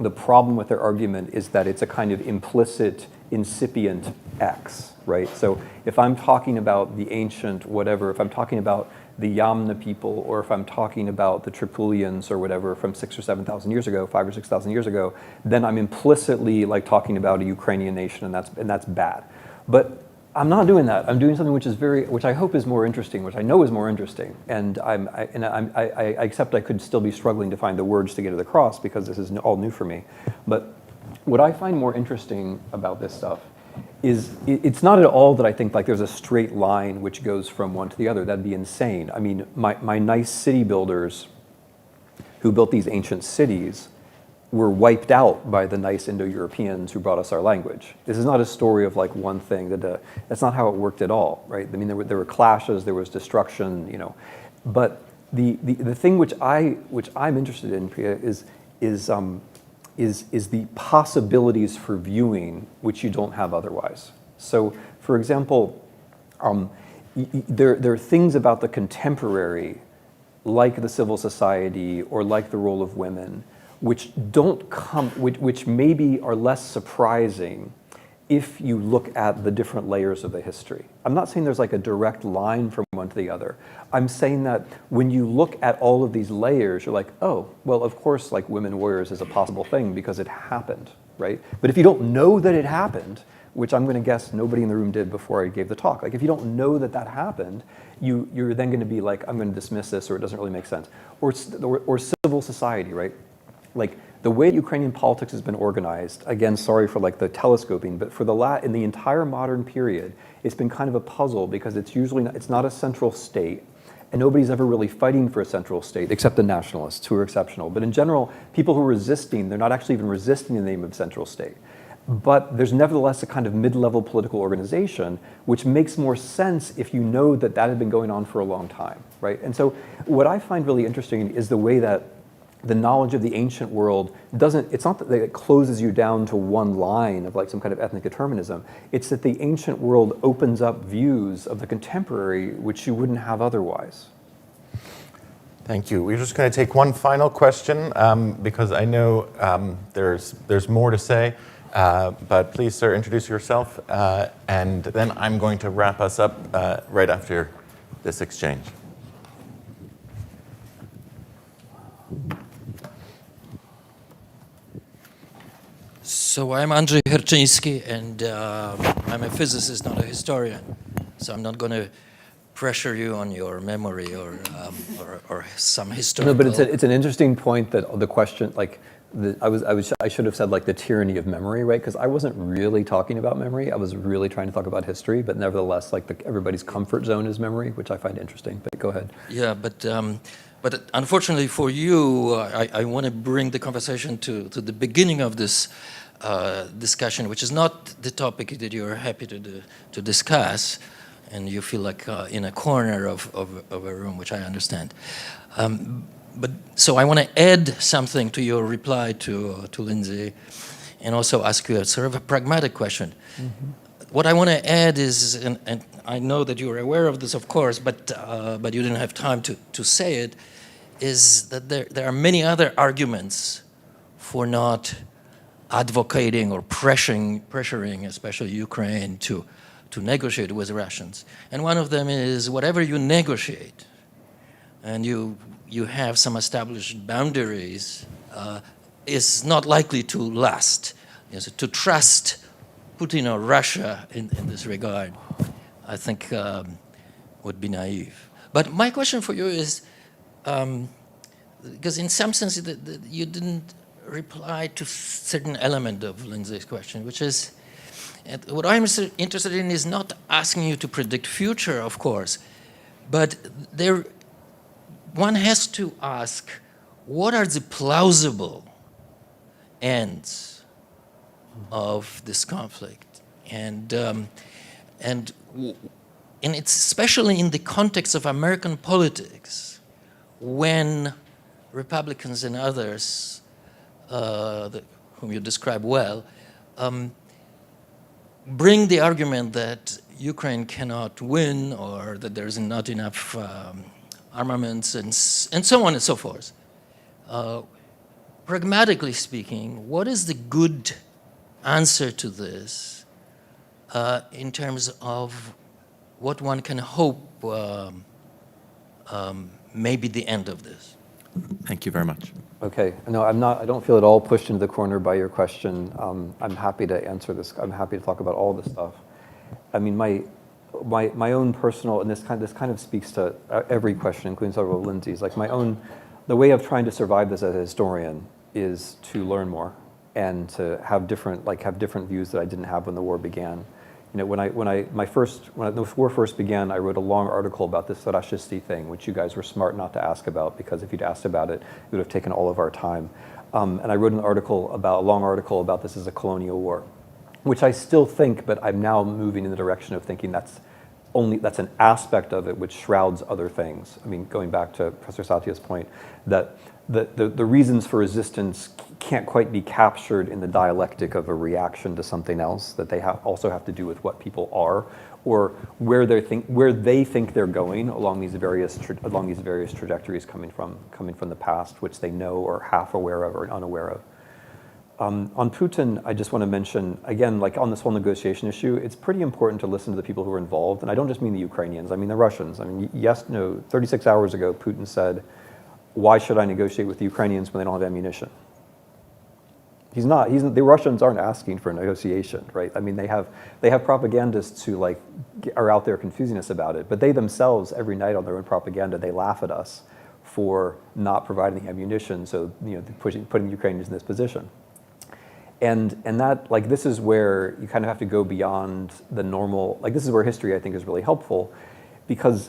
the problem with their argument is that it's a kind of implicit, incipient X, right? So if I'm talking about the ancient whatever, if I'm talking about the Yamna people, or if I'm talking about the Tripulians or whatever from 6,000 or 7,000 years ago, 5,000 or 6,000 years ago, then I'm implicitly like talking about a Ukrainian nation, and that's bad. But I'm not doing that. I'm doing something which I hope is more interesting, which I know is more interesting, and I accept I could still be struggling to find the words to get it across because this is all new for me. But what I find more interesting about this stuff is it's not at all that I think like there's a straight line which goes from one to the other. That'd be insane. I mean, my nice city builders who built these ancient cities were wiped out by the nice Indo-Europeans who brought us our language. This is not a story of like one thing. That's not how it worked at all, right? I mean, there were clashes, there was destruction, you know. But the thing which I'm interested in, Priya, is the possibilities for viewing which you don't have otherwise. So, for example, there are things about the contemporary, like the civil society or like the role of women, which which maybe are less surprising if you look at the different layers of the history. I'm not saying there's like a direct line from one to the other. I'm saying that when you look at all of these layers, you're like, oh, well, of course, like women warriors is a possible thing because it happened, right? But if you don't know that it happened, which I'm going to guess nobody in the room did before I gave the talk, like if you don't know that that happened, you're then going to be like, I'm going to dismiss this, or it doesn't really make sense. Or civil society, right? Like the way Ukrainian politics has been organized, again, sorry for like the telescoping, but for in the entire modern period, it's been kind of a puzzle because it's not a central state, and nobody's ever really fighting for a central state except the nationalists, who are exceptional. But in general, people who are resisting, they're not actually even resisting in the name of central state. But there's nevertheless a kind of mid-level political organization, which makes more sense if you know that that had been going on for a long time, right? And so what I find really interesting is the way that the knowledge of the ancient world it's not that it closes you down to one line of like some kind of ethnic determinism. It's that the ancient world opens up views of the contemporary which you wouldn't have otherwise. Thank you. We're just going to take one final question because I know there's more to say. But please, sir, introduce yourself, and then I'm going to wrap us up right after this exchange. So I'm Andrzej Herczyński, and I'm a physicist, not a historian. So I'm not going to pressure you on your memory or some historical. No, but it's an interesting point that the question, like, I should have said like the tyranny of memory, right? Because I wasn't really talking about memory. I was really trying to talk about history, but nevertheless, like everybody's comfort zone is memory, which I find interesting. But go ahead. Yeah, but unfortunately for you, I want to bring the conversation to the beginning of this discussion, which is not the topic that you're happy to discuss, and you feel like in a corner of a room, which I understand. But so I want to add something to your reply to Lindsey, and also ask you a sort of a pragmatic question. Mm-hmm. What I want to add is, and I know that you're aware of this, of course, but you didn't have time to say it, is that there are many other arguments for not advocating or pressuring especially Ukraine to negotiate with Russians. And one of them is whatever you negotiate, and you have some established boundaries, is not likely to last. So to trust Putin or Russia in this regard, I think would be naive. But my question for you is, because in some sense you didn't reply to certain element of Lindsey's question, which is, what I'm interested in is not asking you to predict future, of course, but one has to ask, what are the plausible ends of this conflict? And it's especially in the context of American politics, when Republicans and others, whom you describe well, bring the argument that Ukraine cannot win, or that there's not enough armaments, and so on and so forth. Pragmatically speaking, what is the good answer to this in terms of what one can hope may be the end of this? Thank you very much. Okay, no, I don't feel at all pushed into the corner by your question. I'm happy to answer this. I'm happy to talk about all this stuff. I mean, my own personal, and this kind of speaks to every question, including several of Lindsey's, like the way of trying to survive this as a historian is to learn more and to have different views that I didn't have when the war began. You know, when the war first began, I wrote a long article about this Sarashishti thing, which you guys were smart not to ask about, because if you'd asked about it, it would have taken all of our time. And I wrote a long article about this as a colonial war, which I still think, but I'm now moving in the direction of thinking that's an aspect of it which shrouds other things. I mean, going back to Professor Satya's point, that the reasons for resistance can't quite be captured in the dialectic of a reaction to something else, that they also have to do with what people are, or where they think they're going along these various trajectories coming from the past, which they know or half aware of or unaware of. On Putin, I just want to mention, again, like on this whole negotiation issue, it's pretty important to listen to the people who are involved. And I don't just mean the Ukrainians, I mean the Russians. I mean, 36 hours ago, Putin said, why should I negotiate with the Ukrainians when they don't have ammunition? The Russians aren't asking for a negotiation, right? I mean, they have propagandists who are out there confusing us about it, but they themselves, every night on their own propaganda, they laugh at us for not providing the ammunition, so putting Ukrainians in this position. And that, this is where you kind of have to go beyond the normal, this is where history, I think, is really helpful, because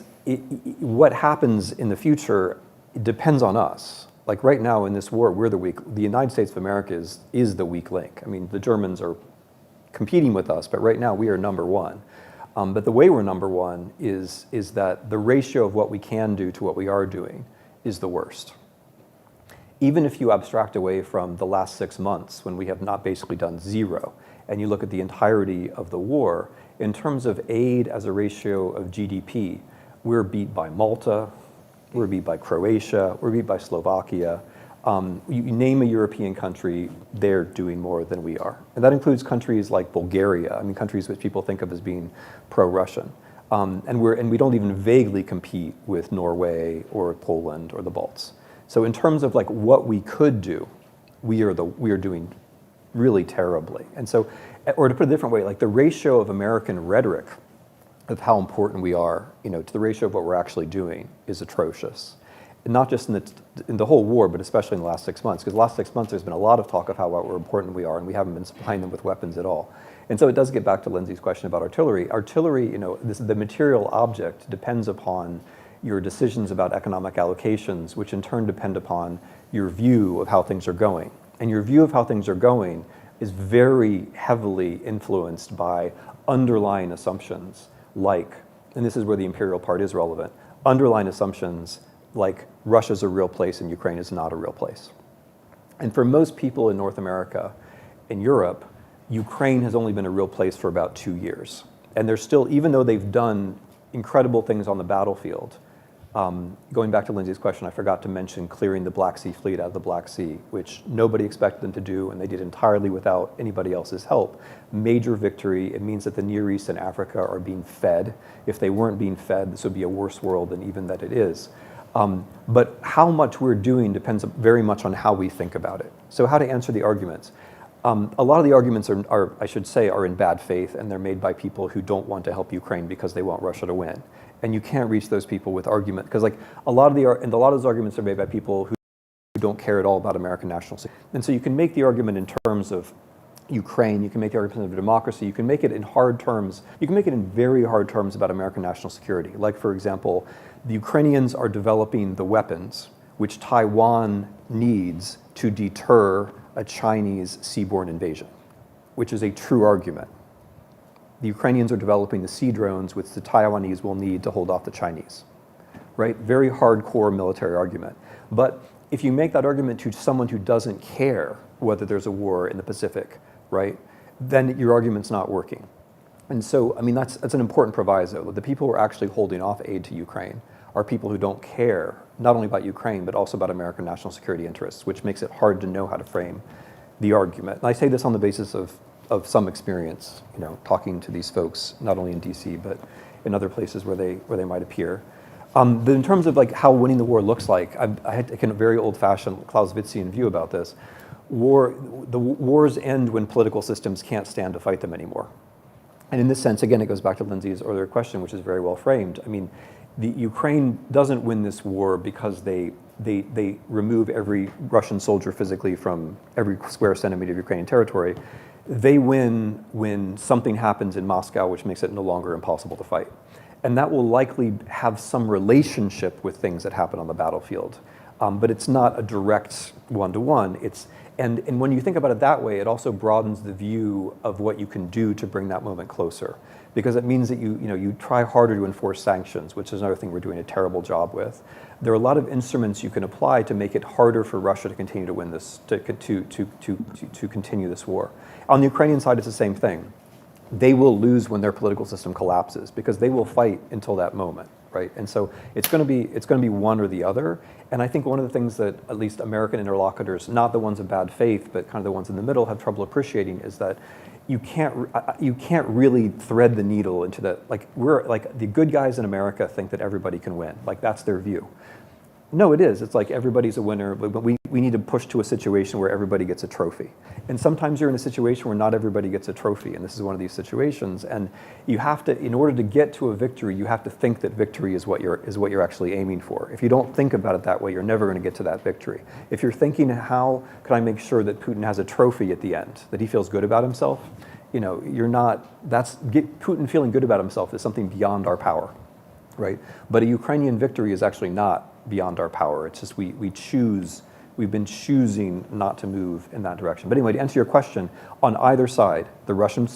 what happens in the future depends on us. Like right now in this war, the United States of America is the weak link. I mean, the Germans are competing with us, but right now we are number one. But the way we're number one is that the ratio of what we can do to what we are doing is the worst. Even if you abstract away from the last 6 months when we have not basically done zero, and you look at the entirety of the war, in terms of aid as a ratio of GDP, we're beat by Malta, we're beat by Croatia, we're beat by Slovakia. You name a European country, they're doing more than we are. And that includes countries like Bulgaria, countries which people think of as being pro-Russian. And we don't even vaguely compete with Norway or Poland or the Balts. So in terms of what we could do, we are doing really terribly. And so, or to put it a different way, the ratio of American rhetoric of how important we are, to the ratio of what we're actually doing is atrocious. And not just in the whole war, but especially in the last 6 months. Because the last 6 months, there's been a lot of talk of how important we are, and we haven't been supplying them with weapons at all. And so it does get back to Lindsey's question about artillery. Artillery, the material object depends upon your decisions about economic allocations, which in turn depend upon your view of how things are going. And your view of how things are going is very heavily influenced by underlying assumptions and this is where the imperial part is relevant, underlying assumptions like Russia's a real place and Ukraine is not a real place. And for most people in North America, in Europe, Ukraine has only been a real place for about 2 years. And they're still, even though they've done incredible things on the battlefield, Going back to Lindsey's question, I forgot to mention clearing the Black Sea fleet out of the Black Sea, which nobody expected them to do, and they did entirely without anybody else's help. Major victory. It means that the Near East and Africa are being fed. If they weren't being fed, this would be a worse world than even that it is. But how much we're doing depends very much on how we think about it. So how to answer the arguments. A lot of the arguments are, I should say, are in bad faith, and they're made by people who don't want to help Ukraine because they want Russia to win. And you can't reach those people with argument, because like a lot of those arguments are made by people who don't care at all about American national security. And so you can make the argument in terms of Ukraine, you can make the argument of democracy, you can make it in hard terms, you can make it in very hard terms about American national security. Like, for example, the Ukrainians are developing the weapons which Taiwan needs to deter a Chinese seaborne invasion, which is a true argument. The Ukrainians are developing the sea drones which the Taiwanese will need to hold off the Chinese, right? Very hardcore military argument. But if you make that argument to someone who doesn't care whether there's a war in the Pacific, right, then your argument's not working. And so, I mean, that's an important proviso. The people who are actually holding off aid to Ukraine are people who don't care, not only about Ukraine, but also about American national security interests, which makes it hard to know how to frame the argument. And I say this on the basis of some experience, you know, talking to these folks, not only in DC, but in other places where they might appear. But in terms of like how winning the war looks like, I had taken a very old-fashioned Clausewitzian view about this. The wars end when political systems can't stand to fight them anymore. And in this sense, again, it goes back to Lindsey's earlier question, which is very well framed. I mean, the Ukraine doesn't win this war because they remove every Russian soldier physically from every square centimeter of Ukrainian territory. They win when something happens in Moscow which makes it no longer impossible to fight. And that will likely have some relationship with things that happen on the battlefield. But it's not a direct one-to-one. And when you think about it that way, it also broadens the view of what you can do to bring that moment closer. Because it means that you try harder to enforce sanctions, which is another thing we're doing a terrible job with. There are a lot of instruments you can apply to make it harder for Russia to continue to win this, to continue this war. On the Ukrainian side, it's the same thing. They will lose when their political system collapses because they will fight until that moment, right? And so it's going to be one or the other. And I think one of the things that at least American interlocutors, not the ones of bad faith, but kind of the ones in the middle, have trouble appreciating is that you can't really thread the needle into that. Like the good guys in America think that everybody can win. Like that's their view. No, it is. It's like everybody's a winner, but we need to push to a situation where everybody gets a trophy. And sometimes you're in a situation where not everybody gets a trophy, and this is one of these situations. And you have to, in order to get to a victory, you have to think that victory is what you're actually aiming for. If you don't think about it that way, you're never going to get to that victory. If you're thinking, how can I make sure that Putin has a trophy at the end, that he feels good about himself? You know, Putin feeling good about himself is something beyond our power, right? But a Ukrainian victory is actually not beyond our power. It's just we've been choosing not to move in that direction. But anyway, to answer your question, on either side, the Russian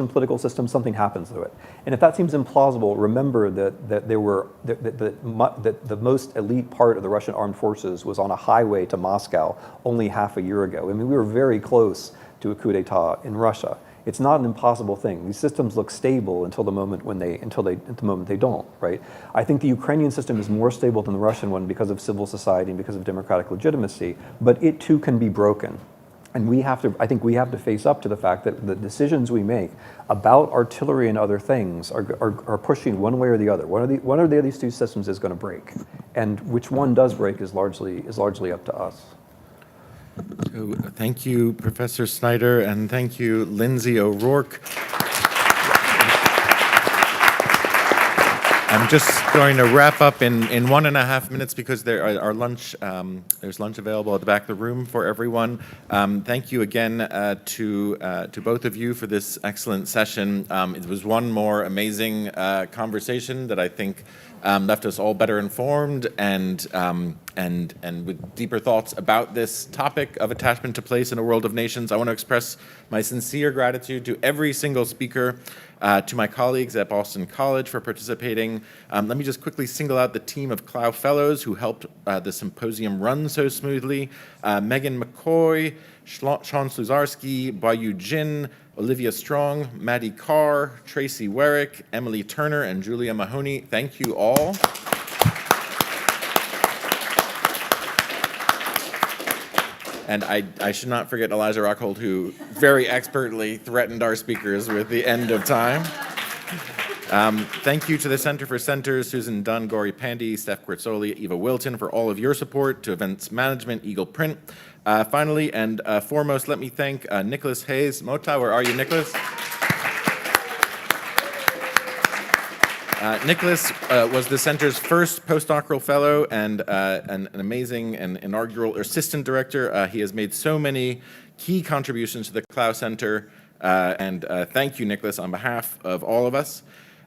political system, something happens to it. And if that seems implausible, remember that the most elite part of the Russian armed forces was on a highway to Moscow only half a year ago. I mean, we were very close to a coup d'etat in Russia. It's not an impossible thing. These systems look stable until the moment they don't, right? I think the Ukrainian system is more stable than the Russian one because of civil society and because of democratic legitimacy, but it too can be broken. And I think we have to face up to the fact that the decisions we make about artillery and other things are pushing one way or the other. One or the other these two systems is going to break. And which one does break is largely up to us. So thank you, Professor Snyder, and thank you, Lindsey O'Rourke. I'm just going to wrap up in 1.5 minutes because there's lunch available at the back of the room for everyone. Thank you again to both of you for this excellent session. It was one more amazing conversation that I think left us all better informed and with deeper thoughts about this topic of attachment to place in a world of nations. I want to express my sincere gratitude to every single speaker, to my colleagues at Boston College for participating. Let me just quickly single out the team of Clough Fellows who helped the symposium run so smoothly. Megan McCoy, Sean Sluzarski, Bayu Jin, Olivia Strong, Maddie Carr, Tracy Werrick, Emily Turner, and Julia Mahoney. Thank you all. And I should not forget Elijah Rockhold, who very expertly threatened our speakers with the end of time. Thank you to the Center for Centers, Susan Dunn, Gori Pandy, Steph Querzoli, Eva Wilton, for all of your support, to events management, Eagle Print. Finally and foremost, let me thank Nicholas Hayes. Mota, where are you, Nicholas? Nicholas was the center's first postdoctoral fellow and an amazing and inaugural assistant director. He has made so many key contributions to the Clough Center, and thank you, Nicholas, on behalf of all of us.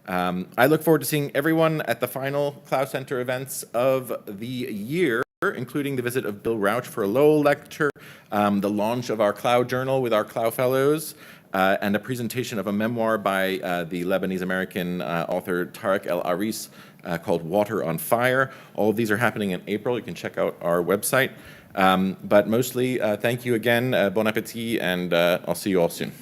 I look forward to seeing everyone at the final Clough Center events of the year, including the visit of Bill Rauch for a Lowell lecture, the launch of our Clough Journal with our Clough Fellows, and a presentation of a memoir by the Lebanese-American author Tarek El Aris called Water on Fire. All of these are happening in April. You can check out our website. But mostly, thank you again, bon appétit, and I'll see you all soon.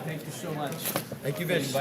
Thank you so much. Thank you, Vish.